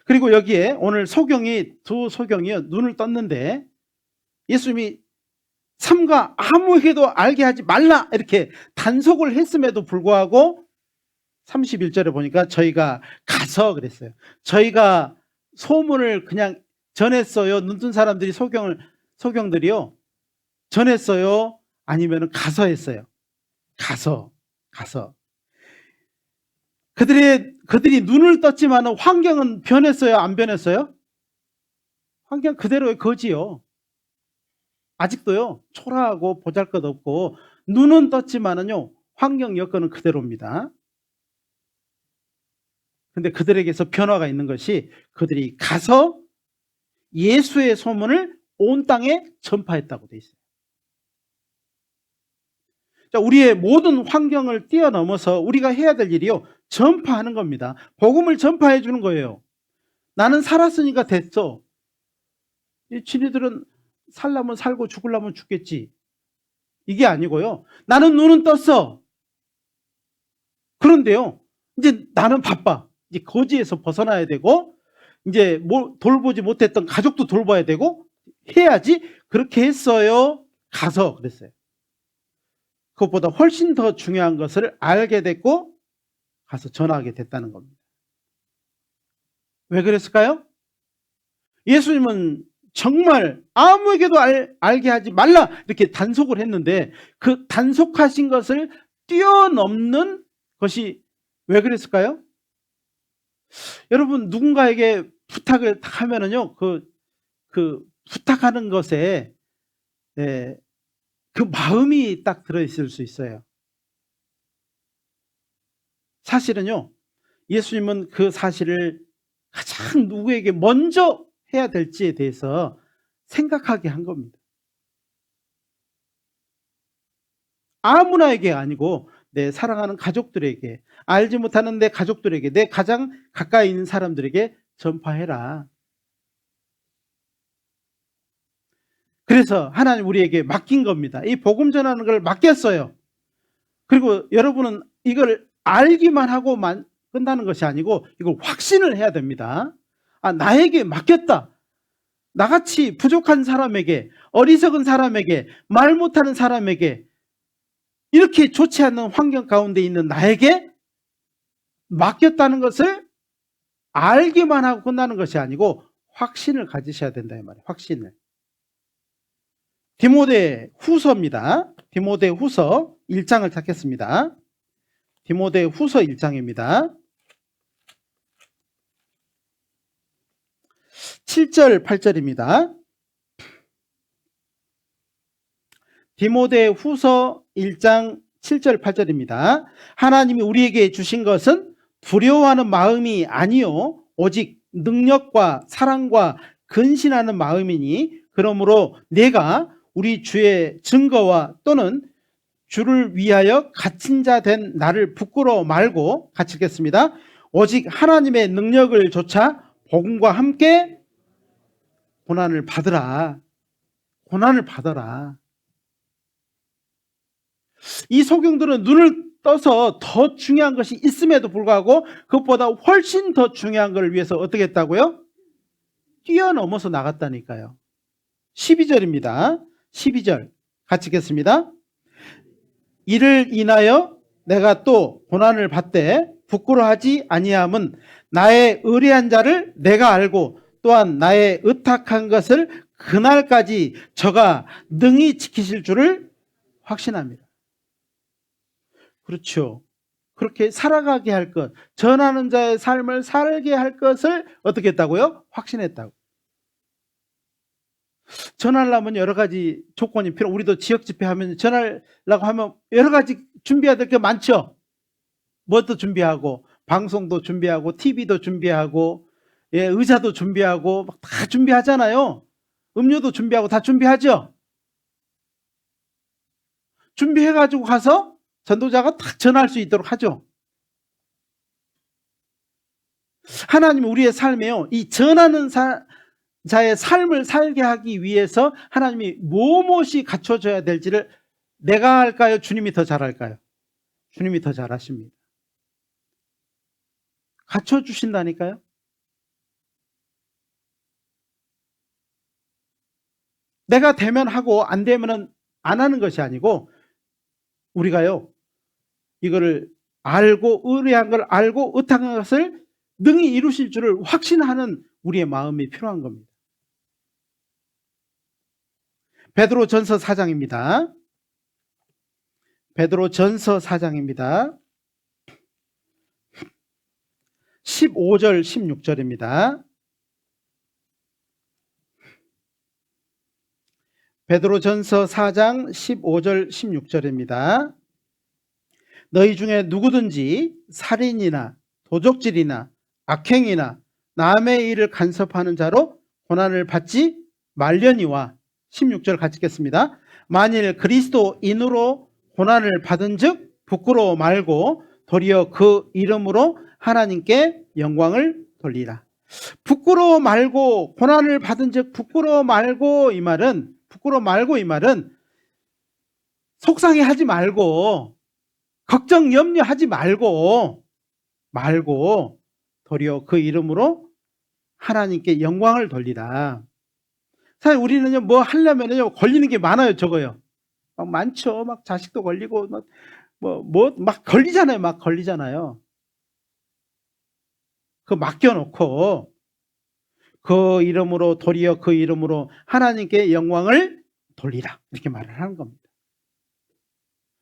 그리고 여기에 오늘 두 소경이 눈을 떴는데, 예수님이 삼가 아무에게도 알게 하지 말라 이렇게 단속을 했음에도 불구하고 31절에 보니까 저희가 가서 그랬어요. 저희가 소문을 그냥 전했어요? 눈뜬 사람들이 소경들이요 전했어요? 아니면 가서 했어요? 가서. 그들이 눈을 떴지만 환경은 변했어요? 안 변했어요? 환경 그대로의 거지요. 아직도요, 초라하고 보잘것없고 눈은 떴지만은요, 환경 여건은 그대로입니다. 근데 그들에게서 변화가 있는 것이, 그들이 가서 예수의 소문을 온 땅에 전파했다고 돼 있어요. 자, 우리의 모든 환경을 뛰어넘어서 우리가 해야 될 일이요, 전파하는 겁니다. 복음을 전파해 주는 거예요. 나는 살았으니까 됐어. 지네들은 살려면 살고 죽으려면 죽겠지. 이게 아니고요, 나는 눈은 떴어. 그런데요, 이제 나는 바빠. 이제 거지에서 벗어나야 되고, 이제 돌보지 못했던 가족도 돌봐야 되고 해야지. 그렇게 했어요. 가서 그랬어요. 그것보다 훨씬 더 중요한 것을 알게 됐고 가서 전하게 됐다는 겁니다. 왜 그랬을까요? 예수님은 정말 아무에게도 알게 하지 말라 이렇게 단속을 했는데, 그 단속하신 것을 뛰어넘는 것이 왜 그랬을까요? 여러분, 누군가에게 부탁을 딱 하면은요, 그 부탁하는 것에 그 마음이 딱 들어있을 수 있어요. 사실은요, 예수님은 그 사실을 가장 누구에게 먼저 해야 될지에 대해서 생각하게 한 겁니다. 아무나에게 아니고 내 사랑하는 가족들에게, 알지 못하는 내 가족들에게, 내 가장 가까이 있는 사람들에게 전파해라. 그래서 하나님 우리에게 맡긴 겁니다. 이 복음 전하는 걸 맡겼어요. 그리고 여러분은 이걸 알기만 하고 끝나는 것이 아니고 이걸 확신을 해야 됩니다. 아, 나에게 맡겼다. 나같이 부족한 사람에게, 어리석은 사람에게, 말 못하는 사람에게, 이렇게 좋지 않은 환경 가운데 있는 나에게 맡겼다는 것을 알기만 하고 끝나는 것이 아니고 확신을 가지셔야 된다 이 말이에요. 확신을. 디모데 후서입니다. 디모데 후서 1장을 찾겠습니다. 디모데 후서 1장입니다. 7절 8절입니다. 디모데 후서 1장 7절 8절입니다. 하나님이 우리에게 주신 것은 두려워하는 마음이 아니요 오직 능력과 사랑과 근신하는 마음이니 그러므로 내가 우리 주의 증거와 또는 주를 위하여 갇힌 자 된 나를 부끄러워 말고 같이 읽겠습니다. 오직 하나님의 능력을 조차 복음과 함께 고난을 받으라. 고난을 받아라. 이 소경들은 눈을 떠서 더 중요한 것이 있음에도 불구하고 그것보다 훨씬 더 중요한 걸 위해서 어떻게 했다고요? 뛰어넘어서 나갔다니까요. 12절입니다. 12절 같이 읽겠습니다. 이를 인하여 내가 또 고난을 받되 부끄러워하지 아니함은 나의 의뢰한 자를 내가 알고 또한 나의 의탁한 것을 그날까지 저가 능히 지키실 줄을 확신합니다. 그렇죠. 그렇게 살아가게 할 것, 전하는 자의 삶을 살게 할 것을 어떻게 했다고요? 확신했다고. 전하려면 여러 가지 조건이 필요. 우리도 지역 집회하면 전하려고 하면 여러 가지 준비해야 될 게 많죠. 뭣도 준비하고 방송도 준비하고 TV도 준비하고 예, 의자도 준비하고 막 다 준비하잖아요. 음료도 준비하고 다 준비하죠. 준비해가지고 가서 전도자가 딱 전할 수 있도록 하죠. 하나님은 우리의 삶에요, 이 전하는 자의 삶을 살게 하기 위해서 하나님이 무엇이 갖춰져야 될지를 내가 할까요? 주님이 더 잘할까요? 주님이 더 잘하십니다. 갖춰주신다니까요. 내가 되면 하고 안 되면 안 하는 것이 아니고 우리가요 이거를 알고 의뢰한 걸 알고 의탁한 것을 능히 이루실 줄을 확신하는 우리의 마음이 필요한 겁니다. 베드로전서 4장입니다. 베드로전서 4장입니다. 15절 16절입니다. 베드로전서 4장 15절 16절입니다. 너희 중에 누구든지 살인이나 도적질이나 악행이나 남의 일을 간섭하는 자로 고난을 받지 말려니와 16절 같이 읽겠습니다. 만일 그리스도인으로 고난을 받은 즉 부끄러워 말고 도리어 그 이름으로 하나님께 영광을 돌리라. 부끄러워 말고 고난을 받은 즉 부끄러워 말고 이 말은 속상해하지 말고 걱정 염려하지 말고 도리어 그 이름으로 하나님께 영광을 돌리라. 사실 우리는요 뭐 하려면요 걸리는 게 많아요. 적어요. 막 많죠. 막 자식도 걸리고 막 걸리잖아요. 그 맡겨놓고 그 이름으로 도리어 그 이름으로 하나님께 영광을 돌리라 이렇게 말을 하는 겁니다.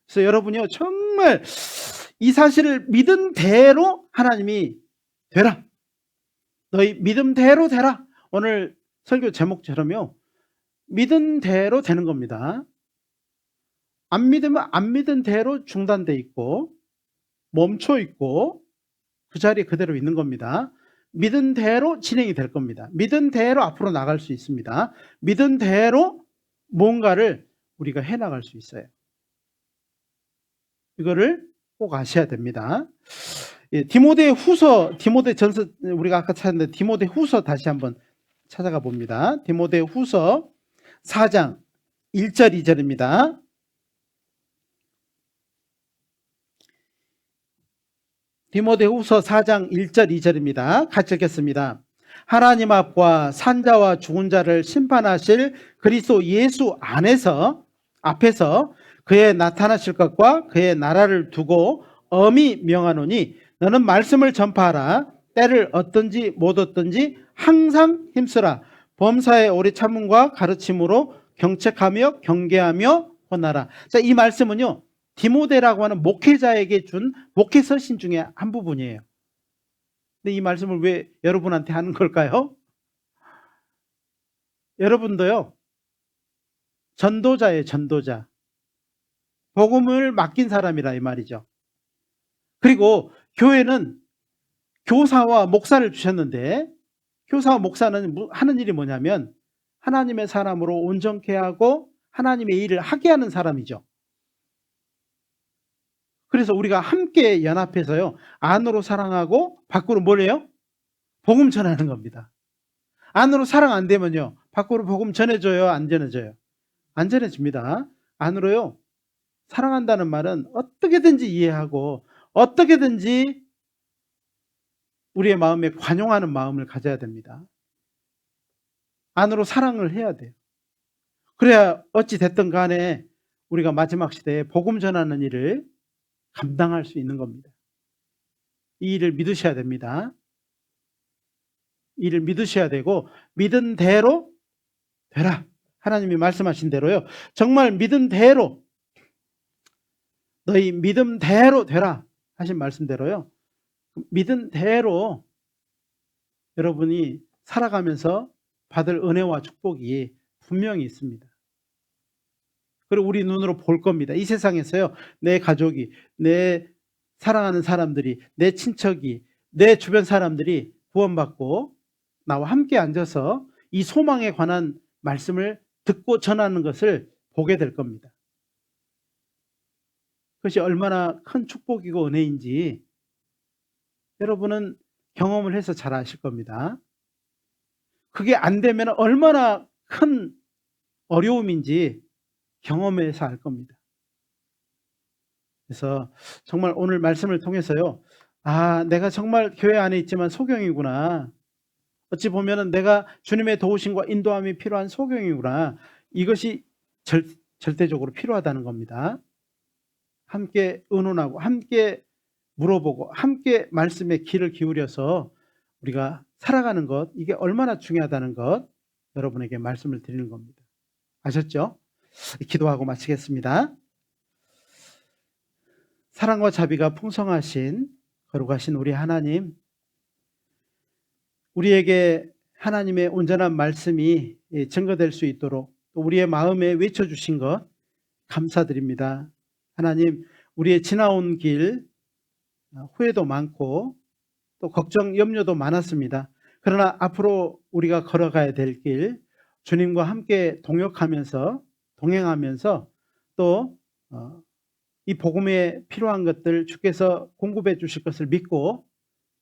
그래서 여러분이요 정말 이 사실을 믿은 대로 하나님이 되라. 너희 믿음대로 되라. 오늘 설교 제목처럼요 믿은 대로 되는 겁니다. 안 믿으면 안 믿은 대로 중단돼 있고 멈춰 있고 그 자리에 그대로 있는 겁니다. 믿은 대로 진행이 될 겁니다. 믿은 대로 앞으로 나갈 수 있습니다. 믿은 대로 뭔가를 우리가 해나갈 수 있어요. 이거를 꼭 아셔야 됩니다. 예, 디모데전서 우리가 아까 찾았는데 디모데후서 다시 한번 찾아가 봅니다. 디모데후서 4장 1절 2절입니다. 디모데후서 4장 1절 2절입니다. 같이 읽겠습니다. 하나님 앞과 산자와 죽은 자를 심판하실 그리스도 예수 앞에서 그의 나타나실 것과 그의 나라를 두고 엄히 명하노니 너는 말씀을 전파하라. 때를 얻든지 못 얻든지 항상 힘쓰라. 범사에 오래 참음과 가르침으로 경책하며 경계하며 권하라. 자, 이 말씀은요, 디모데라고 하는 목회자에게 준 목회 서신 중에 한 부분이에요. 근데 이 말씀을 왜 여러분한테 하는 걸까요? 여러분도요, 전도자예요, 전도자. 복음을 맡긴 사람이라 이 말이죠. 그리고 교회는 교사와 목사를 주셨는데, 교사와 목사는 하는 일이 뭐냐면 하나님의 사람으로 온전케 하고 하나님의 일을 하게 하는 사람이죠. 그래서 우리가 함께 연합해서요, 안으로 사랑하고 밖으로 뭘 해요? 복음 전하는 겁니다. 안으로 사랑 안 되면요, 밖으로 복음 전해줘요, 안 전해줘요? 안 전해집니다. 안으로요, 사랑한다는 말은 어떻게든지 이해하고 어떻게든지 우리의 마음에 관용하는 마음을 가져야 됩니다. 안으로 사랑을 해야 돼요. 그래야 어찌 됐든 간에 우리가 마지막 시대에 복음 전하는 일을 감당할 수 있는 겁니다. 이 일을 믿으셔야 됩니다. 이 일을 믿으셔야 되고, 믿은 대로 되라. 하나님이 말씀하신 대로요, 정말 믿은 대로, 너희 믿음대로 되라 하신 말씀대로요, 믿은 대로 여러분이 살아가면서 받을 은혜와 축복이 분명히 있습니다. 그리고 우리 눈으로 볼 겁니다. 이 세상에서요, 내 가족이, 내 사랑하는 사람들이, 내 친척이, 내 주변 사람들이 구원받고 나와 함께 앉아서 이 소망에 관한 말씀을 듣고 전하는 것을 보게 될 겁니다. 그것이 얼마나 큰 축복이고 은혜인지 여러분은 경험을 해서 잘 아실 겁니다. 그게 안 되면 얼마나 큰 어려움인지 경험해서 알 겁니다. 그래서 정말 오늘 말씀을 통해서요, 아, 내가 정말 교회 안에 있지만 소경이구나. 어찌 보면은 내가 주님의 도우심과 인도함이 필요한 소경이구나. 이것이 절대적으로 필요하다는 겁니다. 함께 의논하고 함께 물어보고 함께 말씀에 귀를 기울여서 우리가 살아가는 것, 이게 얼마나 중요하다는 것 여러분에게 말씀을 드리는 겁니다. 아셨죠? 기도하고 마치겠습니다. 사랑과 자비가 풍성하신 거룩하신 우리 하나님, 우리에게 하나님의 온전한 말씀이 증거될 수 있도록 또 우리의 마음에 외쳐주신 것 감사드립니다. 하나님, 우리의 지나온 길 후회도 많고 또 걱정 염려도 많았습니다. 그러나 앞으로 우리가 걸어가야 될 길, 주님과 함께 동행하면서 또 이 복음에 필요한 것들 주께서 공급해 주실 것을 믿고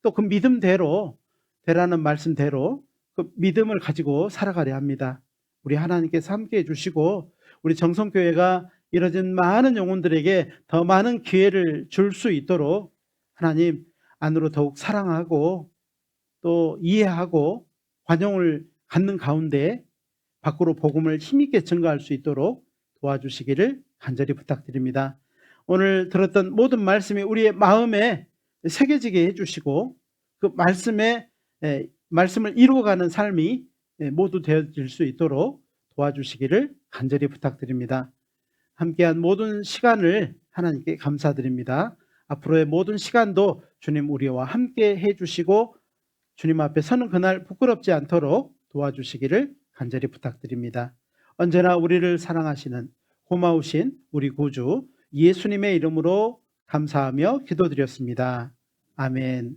또 그 믿음대로 되라는 말씀대로 그 믿음을 가지고 살아가려 합니다. 우리 하나님께서 함께 해주시고 우리 정성교회가 이뤄진 많은 영혼들에게 더 많은 기회를 줄 수 있도록 하나님 안으로 더욱 사랑하고 또 이해하고 관용을 갖는 가운데 밖으로 복음을 힘있게 증거할 수 있도록 도와주시기를 간절히 부탁드립니다. 오늘 들었던 모든 말씀이 우리의 마음에 새겨지게 해주시고 그 말씀을 이루어가는 삶이 모두 되어질 수 있도록 도와주시기를 간절히 부탁드립니다. 함께한 모든 시간을 하나님께 감사드립니다. 앞으로의 모든 시간도 주님 우리와 함께 해주시고 주님 앞에 서는 그날 부끄럽지 않도록 도와주시기를 간절히 부탁드립니다. 언제나 우리를 사랑하시는 고마우신 우리 구주 예수님의 이름으로 감사하며 기도드렸습니다. 아멘.